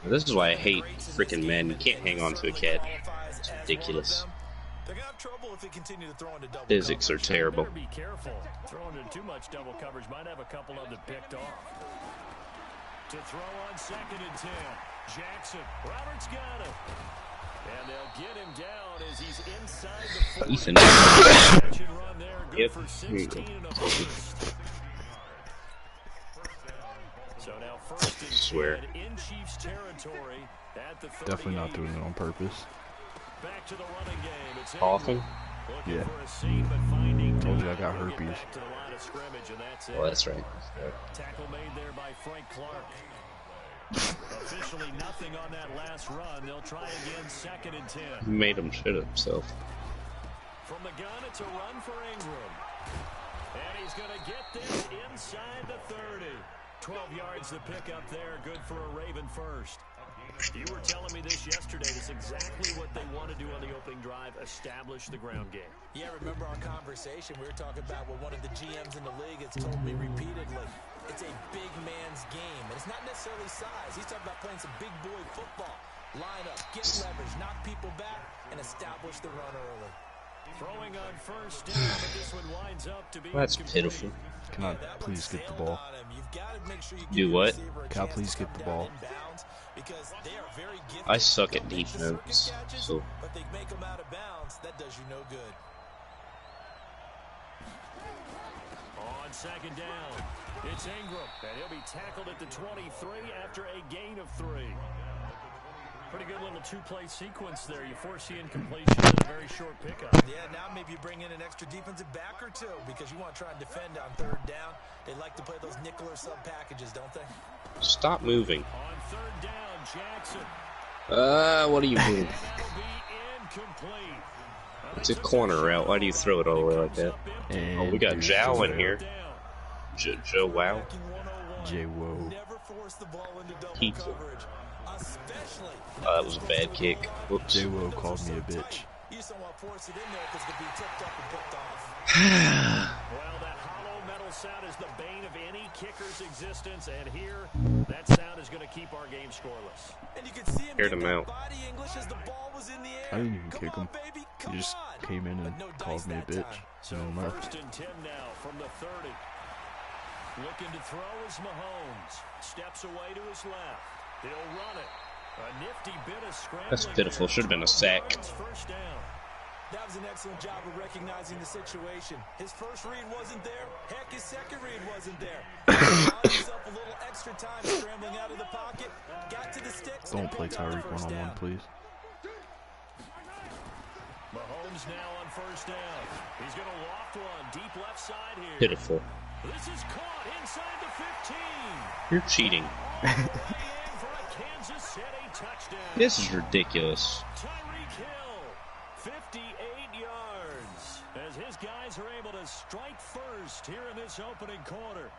This is why I hate freaking men. You can't hang on to a cat. It's ridiculous. Physics are terrible. Be careful. Throwing into too much double coverage might have a couple of them picked off. To throw on 2nd and 10. Jackson. Roberts got it. And they'll get him down as he's inside the 40. Ethan. Run there. Good Yep. for 16 and a first. So now 1st and 10 Swear. in Chiefs territory at the 30. Definitely not doing it on purpose. Back to the running game. It's Coughing? Yeah. for a seam, but finding Told you I time got to get herpes. back to the line of scrimmage, and that's it. Well, that's right. Tackle made there by Frank Clark. Officially nothing on that last run. They'll try again 2nd and 10. He made him shit himself. From the gun, it's a run for Ingram. And he's going to get this inside the 30. 12 yards to pick up there. Good for a Raven first. You were telling me this yesterday. That's exactly what they want to do on the opening drive, establish the ground game. Yeah, remember our conversation? We were talking about what one of the GMs in the league has told me repeatedly. It's a big man's game, and it's not necessarily size. He's talking about playing some big boy football. Line up, get leverage, knock people back, and establish the run early. Throwing on 1st down, but this one winds up to be That's incomplete. pitiful. Can I please get the ball? Do what? Can I please get the ball? I suck at defense, so But they make them out of bounds. That does you no good. On 2nd down, it's Ingram, and he'll be tackled at the 23 after a gain of 3. Pretty good little two-play sequence there. You force the incompletion and a very short pickup. Yeah, now maybe you bring in an extra defensive back or two because you want to try and defend on 3rd down. They like to play those nickel or sub packages, don't they? stop moving. On 3rd down, Jackson. What are you doing? That'll be incomplete. It's a corner route. Why do you throw it all the way like that? And Oh, we got Jow in here. Joe Wow. J-Wo. Heat. That was a bad kick. Whoops. J-Wo called me a bitch. You just don't want to force it in there because it could be tipped up and picked off. Well, that hollow metal sound is the bane of any kicker's existence, and here, that sound is going to keep our game scoreless. And you can see him Scared him out. body English as the ball was in the air. I didn't even kick him. Baby, He just came in and called me a bitch. So And then left. 1st and 10 now from the 30. Looking to throw is Mahomes. Steps away to his left. He'll run it. A nifty bit of scrambling. That's pitiful. Should have been a sack. First down. That was an excellent job of recognizing the situation. His first read wasn't there. Heck, his second read wasn't there. Allowed himself a little extra time scrambling out of the pocket. Got to the sticks. Don't play Tyreek one-on-one, please. Mahomes now on 1st down. He's going to loft one deep left side here. Pitiful. This is caught inside the 15. You're cheating. For a Kansas City touchdown. This is ridiculous. Tyreek Hill, 58 yards, as his guys are able to strike first here in this opening quarter.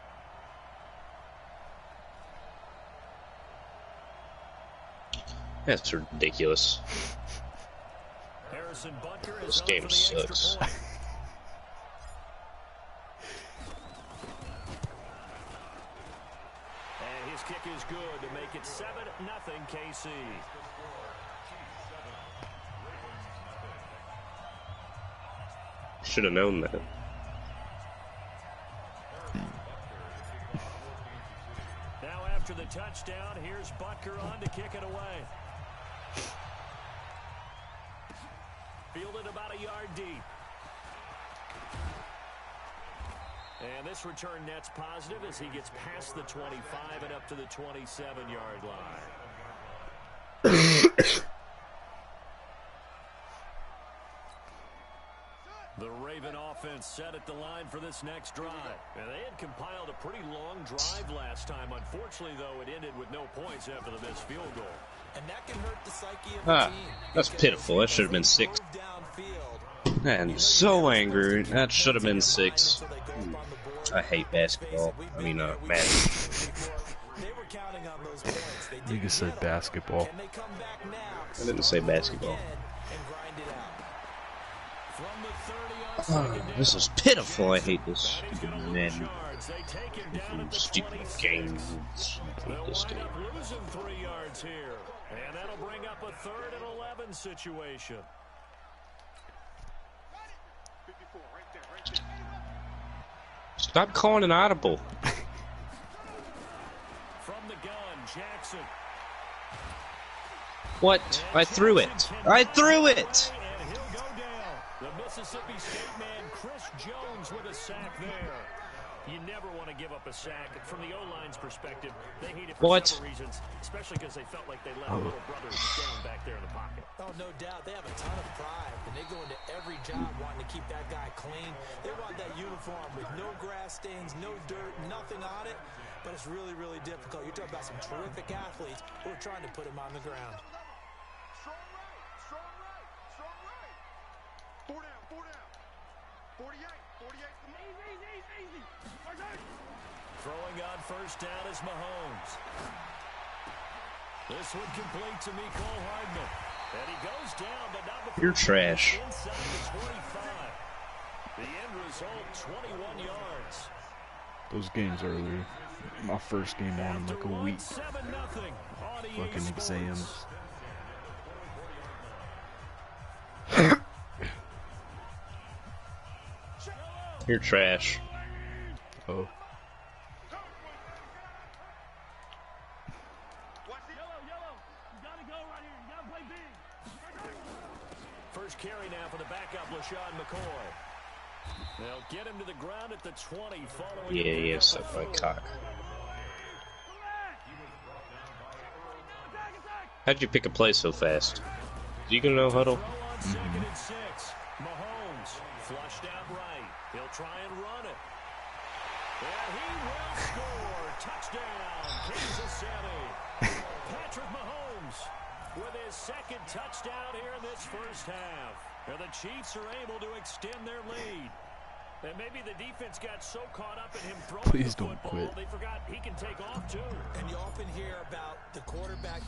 That's ridiculous. Harrison Butker This is up game for the extra sucks. point. And his kick is good to make it 7-0 KC. Should have known that. touchdown. Here's Butker on to kick it away. Fielded about a yard deep. And this return net's positive as he gets past the 25 and up to the 27-yard line. The Raven offense set at the line for this next drive. And they had compiled a pretty long drive last time. Unfortunately, though, it ended with no points after the missed field goal. And that can hurt the psyche of the team. That's pitiful. That should have been 6. Man, I'm so angry. That should have been 6. I hate basketball. I mean, Madden. You can say basketball. I didn't say basketball. This is pitiful. I hate this stupid Madden. Stupid game. I hate this game. Losing 3 yards here. And that'll bring up a 3rd and 11 situation. Stop calling an audible. From the gun, Jackson. What? I threw it. I threw it! And he'll go down. The Mississippi State man, Chris Jones, with a sack there. You never want to give up a sack. From the O-line's perspective, they hate it for several reasons, especially because they felt like they let a little brother down back there in the pocket. Oh, no doubt. They have a ton of pride, and they go into every job wanting to keep that guy clean. They want that uniform with no grass stains, no dirt, nothing on it, but it's really, really difficult. You're talking about some terrific athletes who are trying to put him on the ground. Strong right, strong right, strong right. 4 down, 4 down. 48, 48. Easy. Throwing on first down is Mahomes. This one complete to Mecole Hardman. And he goes down, but not before you're trash. Inside the 25. The end result, 21 yards. Those games earlier. My first game on in like a week. Fucking exams. You're trash. Oh. First carry now for the backup, LaShawn McCoy. They'll get him to the ground at the 20 following. Yeah, suck my cock. How'd you pick a play so fast? You gonna know huddle? Mahomes flushed out right. He'll try and run it. And he will score. Touchdown, Kansas City. Patrick Mahomes with his 2nd touchdown here in this first half. And the Chiefs are able to extend their lead. And maybe the defense got so caught up in him throwing Please the don't football, quit. they forgot he can take off too. And you often hear about the quarterback.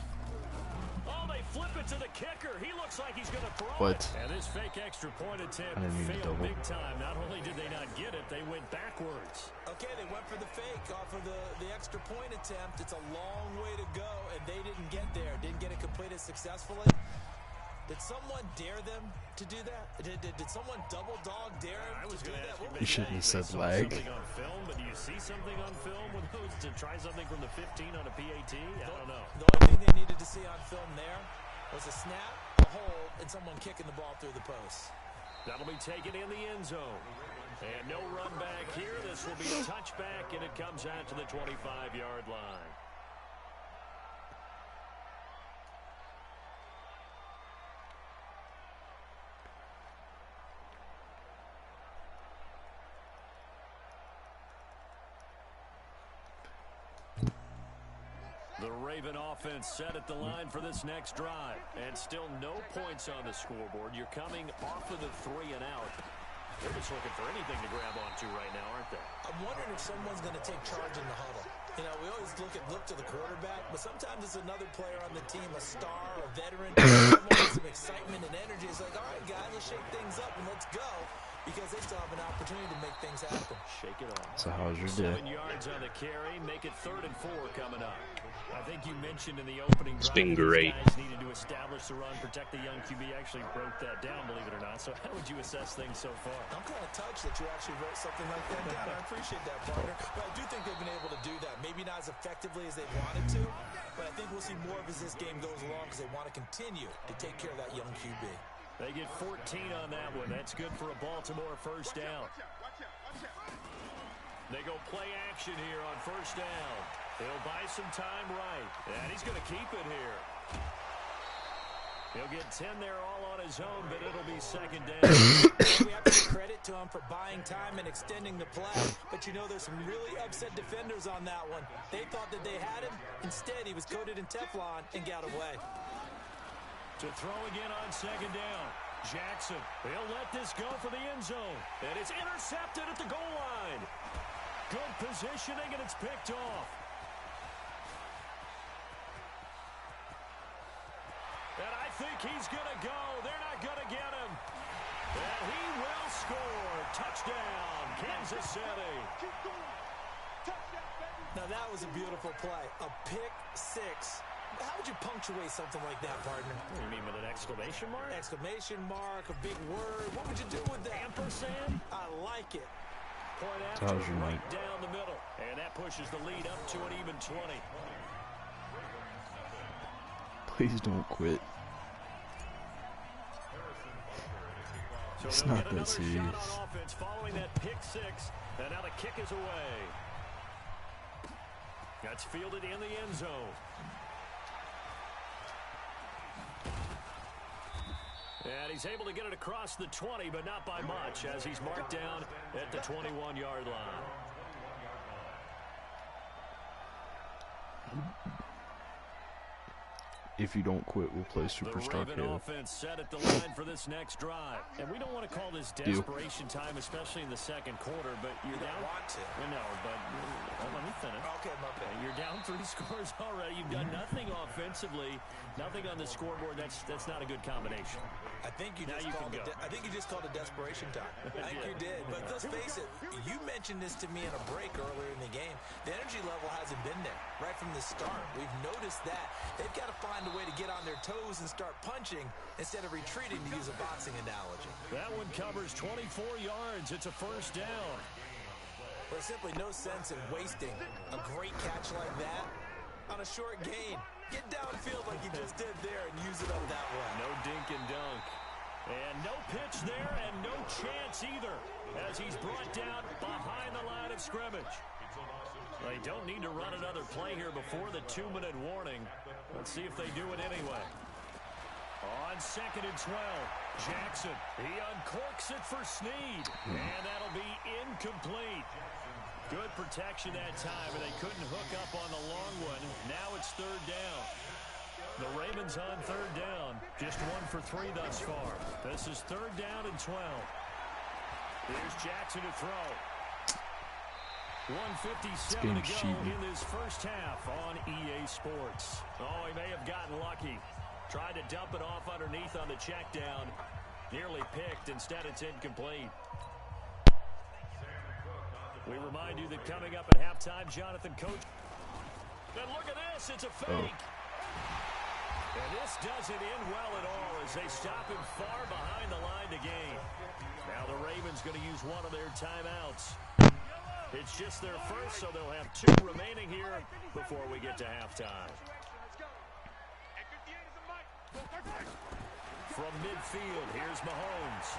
Oh, they flip it to the kicker. He looks like he's going to throw What? it. And this fake extra point attempt I didn't mean to failed double. big time. Not only did they not get it, they went backwards. Okay, they went for the fake off of the extra point attempt. It's a long way to go, and they didn't get there. Didn't get it completed successfully. Did someone dare them to do that? Did someone double dog dare them to do that? You shouldn't have said lag. Something on film, but do you see something on film with those to try something from the 15 on a PAT? I don't know. The only thing they needed to see on film there was a snap, a hold, and someone kicking the ball through the post. That'll be taken in the end zone. And no run back here. This will be a touchback, and it comes out to the 25-yard line. The Raven offense set at the line for this next drive. And still no points on the scoreboard. You're coming off of the 3 and out. They're just looking for anything to grab onto right now, aren't they? I'm wondering if someone's going to take charge in the huddle. You know, we always look to the quarterback, but sometimes it's another player on the team, a star, a veteran, someone with some excitement and energy. It's like, all right, guys, let's shake things up and let's go, because they still have an opportunity to make things happen. Shake it off. So how's your day? 7 yards on the carry. Make it 3rd and 4 coming up. I think you mentioned in the opening drive It's been that great. these guys needed to establish the run, protect the young QB. Actually broke that down, believe it or not. So how would you assess things so far? I'm kind of touched that you actually wrote something like that down. I appreciate that, partner. But I do think they've been able to do that. Maybe not as effectively as they wanted to, but I think we'll see more of as this game goes along because they want to continue to take care of that young QB. They get 14 on that one. That's good for a Baltimore first down. They go play action here on first down. He'll buy some time right. And he's going to keep it here. He'll get 10 there all on his own, but it'll be second down. We have to give credit to him for buying time and extending the play. But you know there's some really upset defenders on that one. They thought that they had him. Instead, he was coated in Teflon and got away. To throw again on second down. Jackson, he'll let this go for the end zone. And it's intercepted at the goal line. Good positioning, and it's picked off. And I think he's going to go. They're not going to get him. And he will score. Touchdown, Kansas City. Now that was a beautiful play. A pick six. How would you punctuate something like that, partner? What do you mean, with an exclamation mark? Exclamation mark, a big word. What would you do with that? Ampersand? I like it. Point after, right down the middle. And that pushes the lead up to an even 20. Please don't quit. So it's not that serious. On offense following that pick six. And now the kick is away. That's fielded in the end zone. And he's able to get it across the 20, but not by much, as he's marked down at the 21-yard line. If you don't quit, we'll play Superstar The Raven offense set at the line for this next drive. And we don't want to call this desperation time, especially in the second quarter, but you're down. Want to. No, but let me finish. Okay, my bad. You're down 3 scores already. You've done nothing offensively, nothing on the scoreboard. That's not a good combination. I think you just called it desperation time. I think you did. But let's face it, you mentioned this to me in a break earlier in the game. The energy level hasn't been there right from the start. We've noticed that. They've got to find a way to get on their toes and start punching instead of retreating, to use a boxing analogy. That one covers 24 yards. It's a first down. There's simply no sense in wasting a great catch like that on a short gain. Get downfield like you just did there and use it up that way. No dink and dunk. And no pitch there and no chance either as he's brought down behind the line of scrimmage. They don't need to run another play here before the 2-minute warning. Let's see if they do it anyway. On 2nd and 12, Jackson. He uncorks it for Snead. And that'll be incomplete. Good protection that time, and they couldn't hook up on the long one. Now it's 3rd down. The Ravens on 3rd down. Just 1 for 3 thus far. This is 3rd down and 12. Here's Jackson to throw. 1:57 to go in this first half on EA Sports. Oh, he may have gotten lucky. Tried to dump it off underneath on the check down. Nearly picked. Instead, it's incomplete. We remind you that coming up at halftime, Jonathan Coach. And look at this. It's a fake. And this doesn't end well at all as they stop him far behind the line to gain. Now the Ravens going to use one of their timeouts. It's just their first, so they'll have 2 remaining here before we get to halftime. From midfield, here's Mahomes.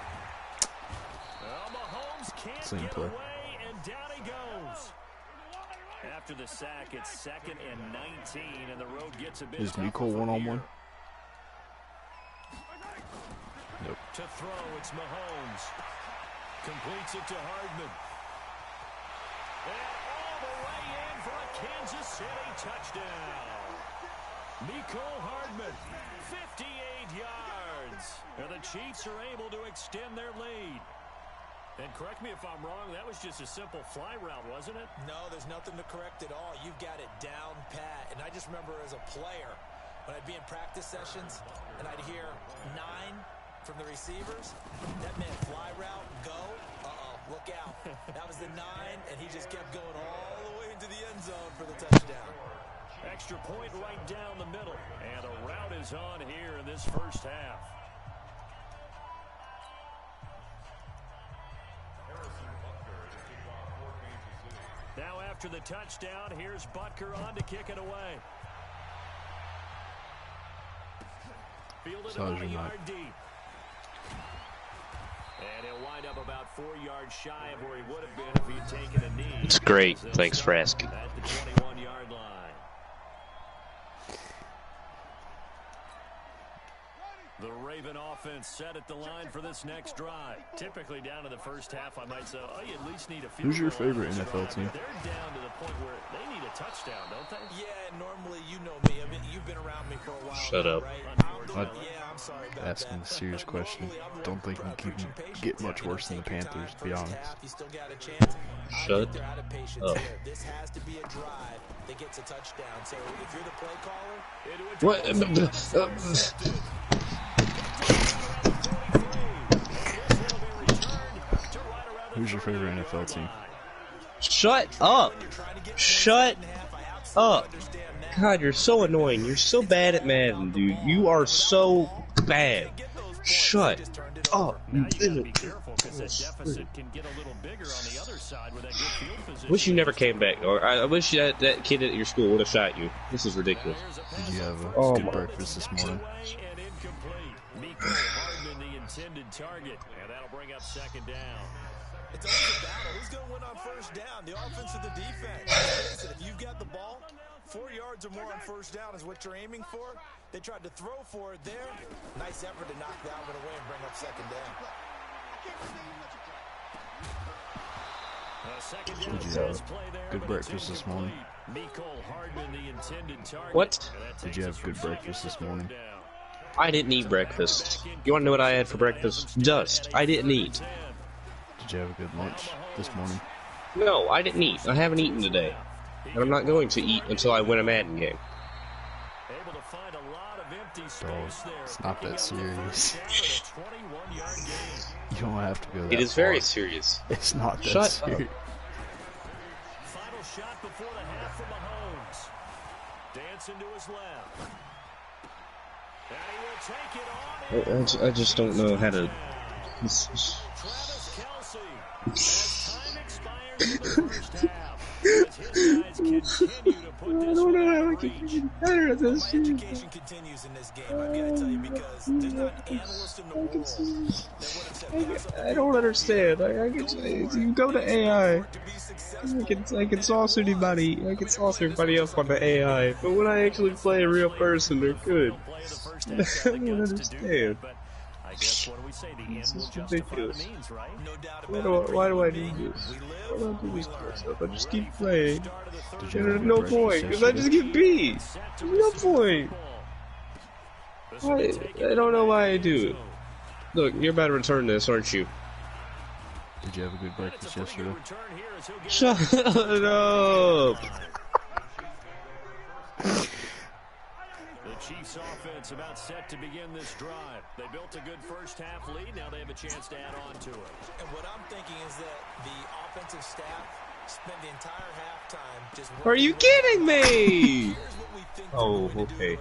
Well, Mahomes can't get away, and down he goes. After the sack, it's 2nd and 19, and the road gets a bit tougher. Is Nico one-on-one? Nope. To throw, it's Mahomes. Completes it to Hardman. And all the way in for a Kansas City touchdown. Nico Hardman, 58 yards. And the Chiefs are able to extend their lead. And correct me if I'm wrong, that was just a simple fly route, wasn't it? No, there's nothing to correct at all. You've got it down pat. And I just remember as a player, when I'd be in practice sessions, and I'd hear 9 from the receivers, that meant fly route, go. Look out. That was the 9, and he just kept going all the way into the end zone for the touchdown. Extra point right down the middle. And a rout is on here in this first half. Now after the touchdown, here's Butker on to kick it away. Fielded about a yard deep. And he'll wind up about 4 yards shy of where he would have been if he had taken a knee. It's great. Thanks for asking. At the 21-yard line. The Raven offense set at the line for this next drive. Typically down to the first half, I might say, oh, you at least need a field goal. Who's your favorite NFL team? They're down to the point where they need a touchdown, don't they? Yeah, normally you know me. I mean, you've been around me for a while. Shut up. Right? I'm sorry about asking a serious question. Don't think you can get much worse than the Panthers, to be honest. Shut up. This has to be a drive that gets a touchdown. So if you're the play caller, what? Who's your favorite NFL team? Shut up. Shut up. God, you're so annoying. You're so bad at Madden, dude. You are so bad. Shut up. Wish you never came back. Or I wish that kid at your school would have shot you. This is ridiculous. Did you have a good breakfast this morning? Target, and that'll bring up second down. It's always a battle. Who's going to win on first down? The offense or the defense? Listen, if you've got the ball, 4 yards or more on first down is what you're aiming for. They tried to throw for it there. Nice effort to knock that one away and bring up second down. Did you have good breakfast this morning? What? Did you have good breakfast this morning? I didn't eat breakfast. You want to know what I had for breakfast? Dust. I didn't eat. Did you have a good lunch this morning? No, I didn't eat. I haven't eaten today. And I'm not going to eat until I win a Madden game. Dog, it's not that serious. You don't have to go that It is far. very serious. It's not that Shut serious. up. Final shot before the half from Mahomes. Dancing to his left. I just don't know how to. I don't know how I can get better at this shit. Education continues in this game. I've got to tell you, because there's not an analyst in the world that would have said I don't understand. You go to AI. I can sauce anybody. I can sauce everybody up on the AI. But when I actually play a real person, they're good. I don't understand. This is ridiculous. Why do I do this? Why do I do this to myself? I just keep playing. There's no point, because I just get beat. There's no point. I don't know why I do it. Look, you're about to return this, aren't you? Did you have a good breakfast yesterday? Shut up! The Chiefs offense about set to begin this drive. They built a good first half lead. Now they have a chance to add on to it. And what I'm thinking is that the offensive staff spent the entire halftime just. Are you kidding me? Oh, okay.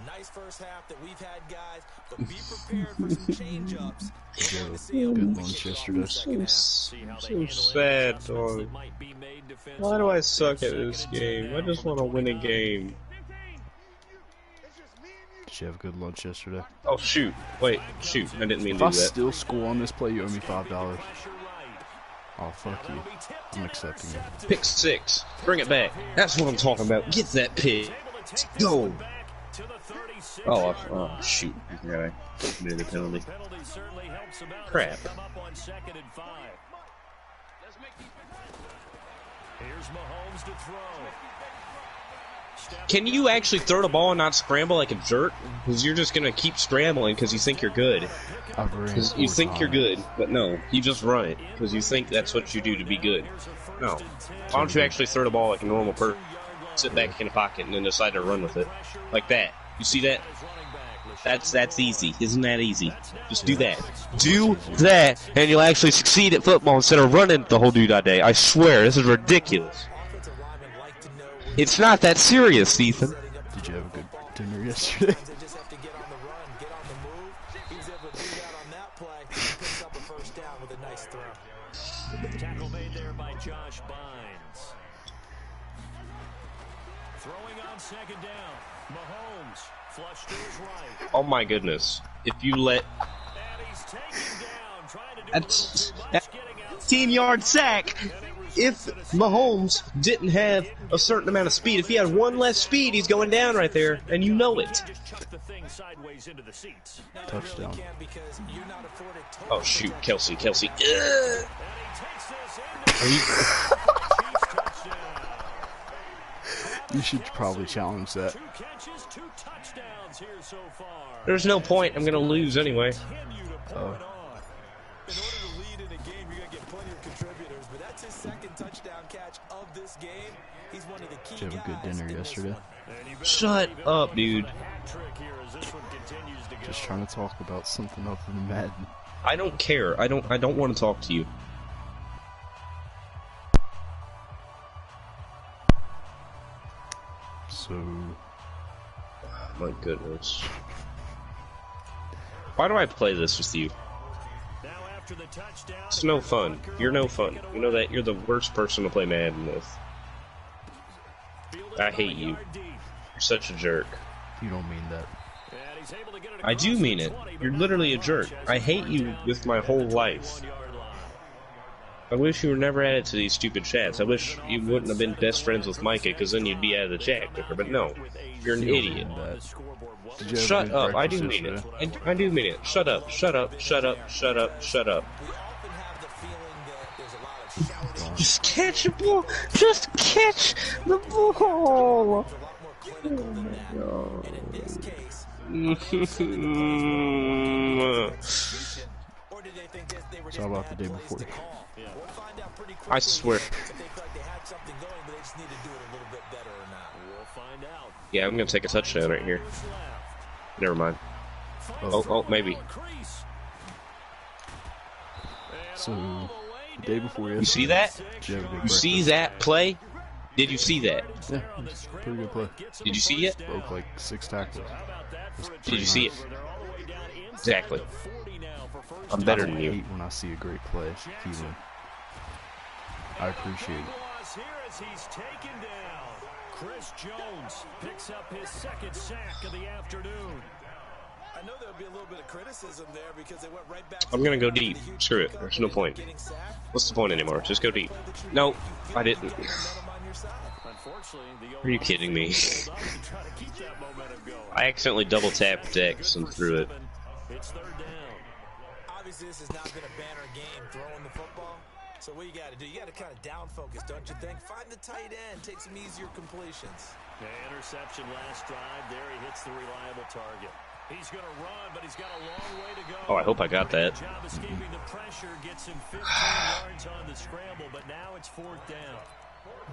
Nice first half that we've had, guys, but be prepared for some change-ups. Did you have a good lunch yesterday? So sad, dog. Why do I suck at this game? I just want to win a game. Did you have a good lunch yesterday? Oh, shoot. Wait, shoot. I didn't mean If to I do that. still score on this play, you owe me $5. Oh, fuck you. I'm accepting it. Pick 6. Bring it back. That's what I'm talking about. Get that pick. Go. Oh, shoot. I forgot I committed a penalty. Crap. Can you actually throw the ball and not scramble like a jerk? Because you're just going to keep scrambling because you think you're good. Because you think you're good, but no. You just run it because you think that's what you do to be good. No. Why don't you actually throw the ball like a normal person? Sit back in the pocket and then decide to run with it. Like that. You see that? That's easy. Isn't that easy? Just do that. Do that, and you'll actually succeed at football instead of running the whole dude all day. I swear, this is ridiculous. It's not that serious, Ethan. Did you have a good dinner yesterday? Tackle made there by Josh Bynes. Throwing on second down. Mahomes flushed to his right. Oh my goodness. If you let... And he's taken down, trying to do That's 15-yard sack. If Mahomes didn't have a certain amount of speed, if he had one less speed, he's going down right there, and you know it. Touchdown. Oh shoot, Kelsey. You should probably challenge that. There's no point. I'm gonna lose anyway. Oh. In order to lead in a game, you're going to get plenty of contributors, but that's his second touchdown catch of this game. He's one of the key Did you have a good dinner yesterday? Shut up, dude. Just trying to talk about something other than Madden. I don't care. I don't want to talk to you. So... Oh, my goodness. Why do I play this with you? It's no fun. You're no fun. You know that you're the worst person to play Madden with. I hate you. You're such a jerk. You don't mean that. I do mean it. You're literally a jerk. I hate you with my whole life. I wish you were never added to these stupid chats. I wish you wouldn't have been best friends with Micah, because then you'd be out of the chat quicker. But no, you're an idiot. Shut up. I do mean it. I do mean it. Shut up. Shut up. Shut up. Shut up. Shut up. Just catch the ball. Just catch the ball. Oh my god. So how about the day before? I swear. Yeah, I'm gonna take a touchdown right here. Never mind. Oh, maybe. So, the day before yesterday. You see that? You see that play? Did you see that? Yeah, it was a pretty good play. Did you see it? Broke like 6 tackles. Did you see it? Exactly. I'm better than you. I hate when I see a great play, Keelan. I appreciate it. Chris Jones picks up his second sack of the afternoon. I know there'll be a little bit of criticism there because they went right back. I'm gonna go deep. Screw it. There's no point. What's the point anymore? Just go deep. No, I didn't. Are you kidding me? I accidentally double tapped X and threw it. It's third down. Obviously, this has not been a banner game throwing the football. So what you got to do? You got to kind of down focus, don't you think? Find the tight end, take some easier completions. The interception last drive. There he hits the reliable target. He's going to run, but he's got a long way to go. Oh, I hope I got that. Good job escaping the pressure, gets him 15 yards on the scramble, but now it's fourth down.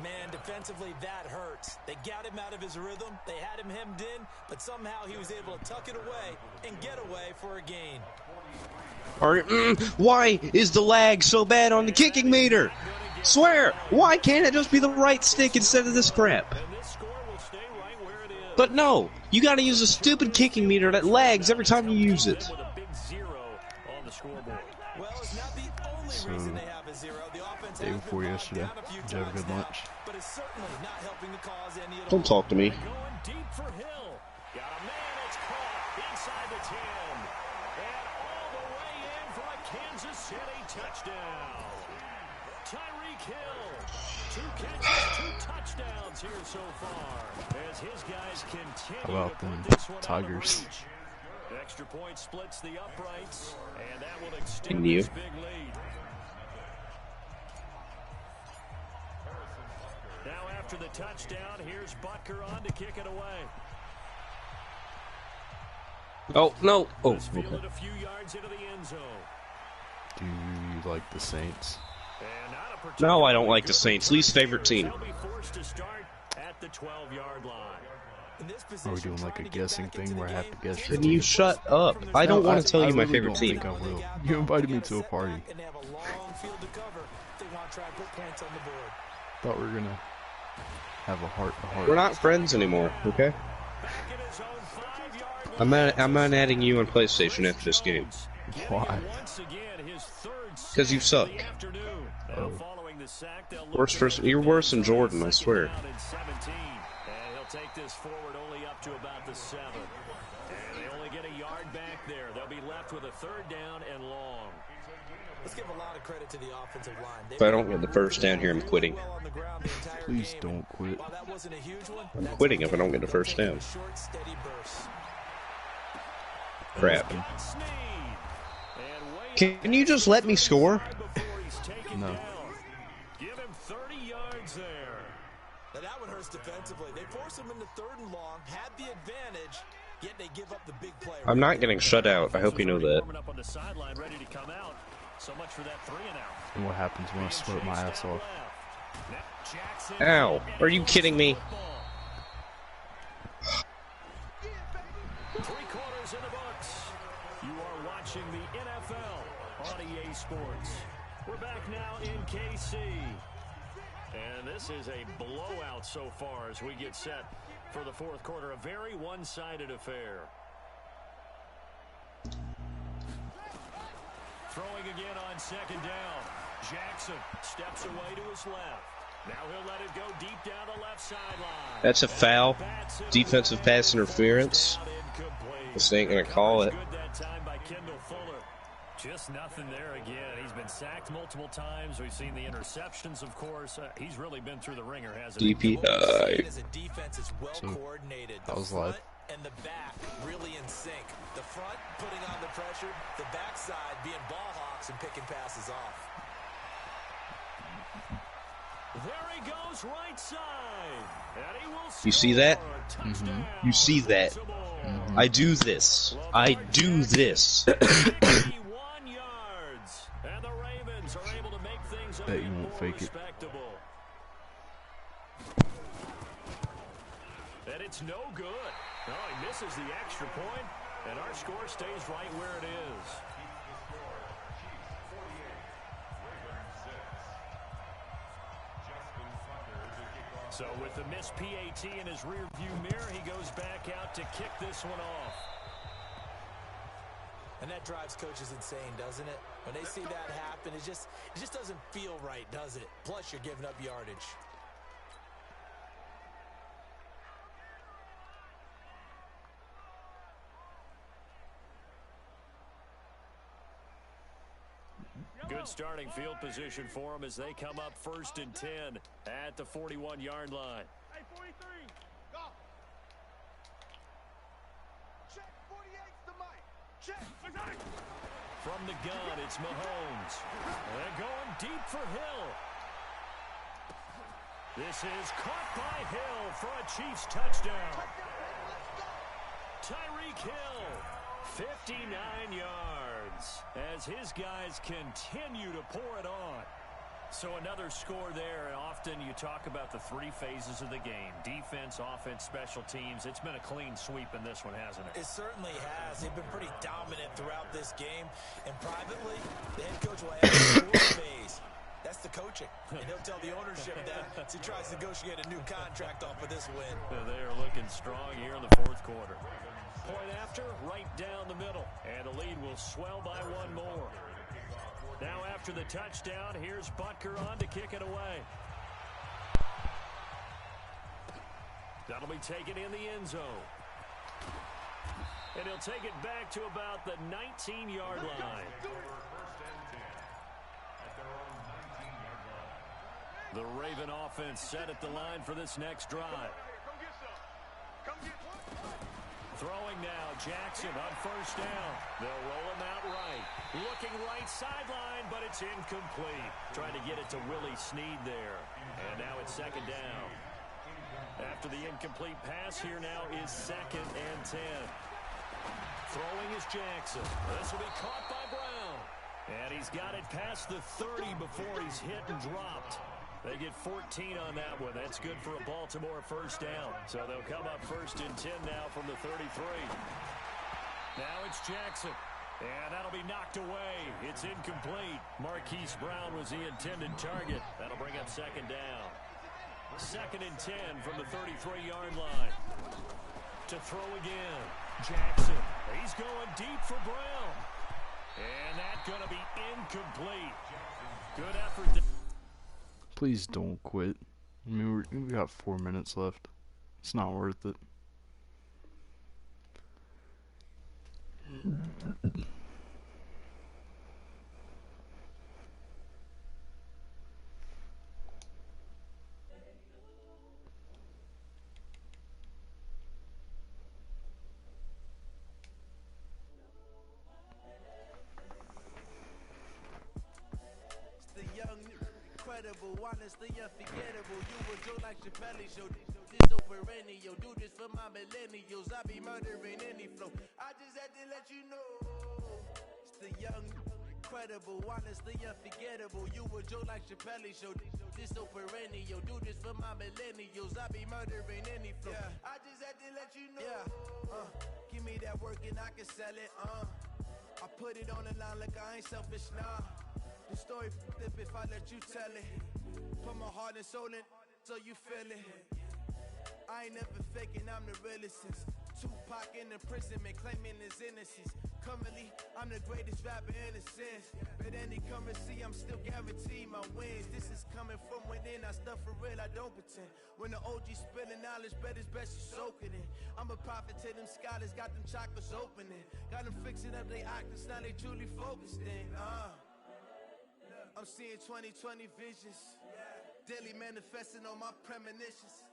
Man, defensively, that hurts. They got him out of his rhythm. They had him hemmed in, but somehow he was able to tuck it away and get away for a gain. Why is the lag so bad on the kicking meter? Swear, why can't it just be the right stick instead of this crap? But no, you gotta use a stupid kicking meter that lags every time you use it. So, day before yesterday, did you have a good lunch? Don't talk to me. Kansas City touchdown. Tyreek Hill. 2 catches, 2 touchdowns here so far. As his guys continue. How about them Tigers? Extra point splits the uprights, and that will extend this big lead. Now after the touchdown, here's Butker on to kick it away. Oh, no. Oh, okay. A few yards into the end zone. Do you like the Saints? No, I don't like the Saints. Least favorite team. Are we doing like a guessing thing where I have to guess your Can team? you shut up? I don't want to tell you my favorite team. I will. You invited me to a party. Long field to cover. They want to try to put points on the board. Thought we were gonna have a heart-to-heart. We're not friends anymore, okay? I'm not adding you on PlayStation after this game. Why? Because you suck. Oh. Worst person. You're worse than Jordan, I swear. And he'll take this forward only up to about the 7. And they only get a yard back there. They'll be left with a 3rd down and long. Let's give a lot of credit to the offensive line. If I don't get the first down here, I'm quitting. Please don't quit. I'm quitting if I don't get the first down. Crap. Can you just let me score? No. Give him 30 yards there. Now that one hurts defensively. They force him into 3rd and long, had the advantage, yet they give up the big play. I'm not getting shut out. I hope you know that. So much for that 3 and out. And what happens when I sweat my ass off? Ow. Are you kidding me? 3 quarters in the books. You are watching the NFL on EA Sports. We're back now in KC. And this is a blowout so far as we get set for the 4th quarter. A very one-sided affair. Throwing again on 2nd down. Jackson steps away to his left. Now he'll let it go deep down the left sideline. That's a foul. Defensive pass interference. This ain't gonna call it. Just nothing there again. He's been sacked multiple times. We've seen the interceptions, of course. He's really been through the ringer, hasn't he? DPI. As a defense is well coordinated. That was live. And the back really in sync. The front putting on the pressure, the backside being ball hawks and picking passes off. There he goes, right side. And he will You see that? Mm-hmm. You see that? Mm-hmm. I do this. I do this. 51 yards. And the Ravens are able to make things a Bet you won't more fake it. respectable. And it's no good. No, he misses the extra point, and our score stays right where it is. So with the missed PAT in his rearview mirror, he goes back out to kick this one off. And that drives coaches insane, doesn't it? When they see that happen, it just doesn't feel right, does it? Plus, you're giving up yardage. Good starting field position for them as they come up 1st and 10 at the 41-yard line. Hey, 43, go. Check, 48's the mic. Check. From the gun, it's Mahomes. They're going deep for Hill. This is caught by Hill for a Chiefs touchdown. Tyreek Hill, 59 yards, as his guys continue to pour it on. So another score there, and often you talk about the 3 phases of the game. Defense, offense, special teams. It's been a clean sweep in this one, hasn't it? It certainly has. They've been pretty dominant throughout this game. And privately, the head coach will add a 4th phase. That's the coaching. And he'll tell the ownership that as he tries to negotiate a new contract off of this win. They are looking strong here in the 4th quarter. Point after, right down the middle. And the lead will swell by 1 more. Now after the touchdown, here's Butker on to kick it away. That'll be taken in the end zone. And he'll take it back to about the 19-yard line. The Raven offense set at the line for this next drive. Throwing now, Jackson on 1st down. They'll roll him out right. Looking right sideline, but it's incomplete. Trying to get it to Willie Snead there. And now it's 2nd down. After the incomplete pass, here now is 2nd and 10. Throwing is Jackson. This will be caught by Brown. And he's got it past the 30 before he's hit and dropped. They get 14 on that one. That's good for a Baltimore 1st down. So they'll come up 1st and 10 now from the 33. Now it's Jackson. And that'll be knocked away. It's incomplete. Marquise Brown was the intended target. That'll bring up 2nd down. 2nd and 10 from the 33-yard line. To throw again. Jackson. He's going deep for Brown. And that's going to be incomplete. Good effort. Please don't quit. I mean, we got 4 minutes left. It's not worth it. Honestly unforgettable. You were Joe like Chappelle show. This so perennial. Do this for my millennials. I be murdering any flow. I just had to let you know. It's the young, incredible, honestly unforgettable. You were Joe like Chappelle show. This so perennial. Do this for my millennials. I be murdering any flow. Yeah. I just had to let you know. Yeah. Give me that work and I can sell it. I put it on the line like I ain't selfish. Nah. The story flip if I let you tell it. Put my heart and soul in so you feel it. I ain't never faking, I'm the realest since Tupac in imprisonment, claiming his innocence. Currently, I'm the greatest rapper in a sense. But any currency, I'm still guaranteed my wins. This is coming from within, I stuff for real, I don't pretend. When the OG spilling knowledge, bet it's best you soak it in. I'm a prophet to them scholars, got them chakras opening. Got them fixing up they octaves, now they truly focused in. I'm seeing 2020 visions. Daily manifesting on my premonitions.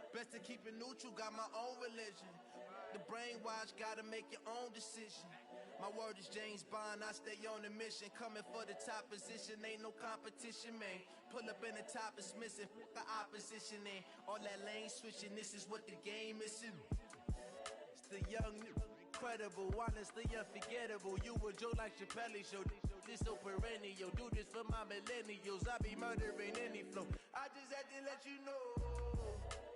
Best to keep it neutral, got my own religion. The brainwash, gotta make your own decision. My word is James Bond, I stay on the mission. Coming for the top position, ain't no competition, man. Pull up in the top is missing, the opposition in. All that lane switching, this is what the game missing. It's the young, incredible, honestly unforgettable. You were Joe like Chappelle show. This so perennial. Do this for my millennials. I be murdering any flow. I just had to let you know.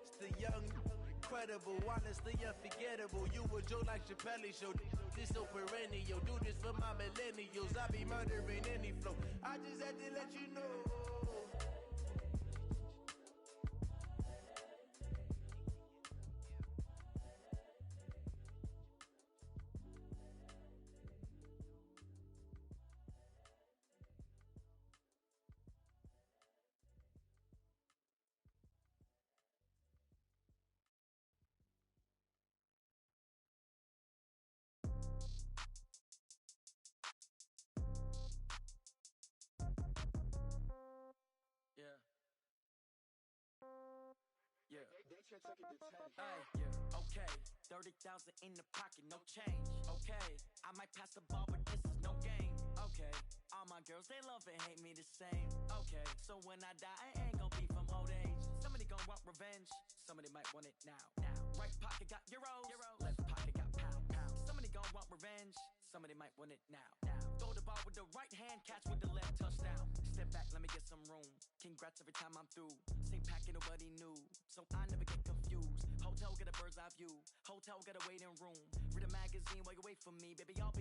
It's the young, incredible, honestly unforgettable. You were Joe like Chappelle show. This so perennial. Do this for my millennials. I be murdering any flow. I just had to let you know. Okay, 30,000 in the pocket, no change. Okay, I might pass the ball, but this is no game. Okay, all my girls, they love and hate me the same. Okay, so when I die, I ain't gon' be from old age. Somebody gon' want revenge, somebody might want it now. Right pocket got euros, left pocket got pounds. Somebody gon' want revenge, somebody might want it now. Throw the ball with the right hand, catch with the left, touchdown. Step back, let me get some room. Congrats every time I'm through. Same packet, nobody knew, so I never get confused. Hotel, get a bird's eye view. Hotel, get a waiting room. Read a magazine while you wait for me. Baby, I'll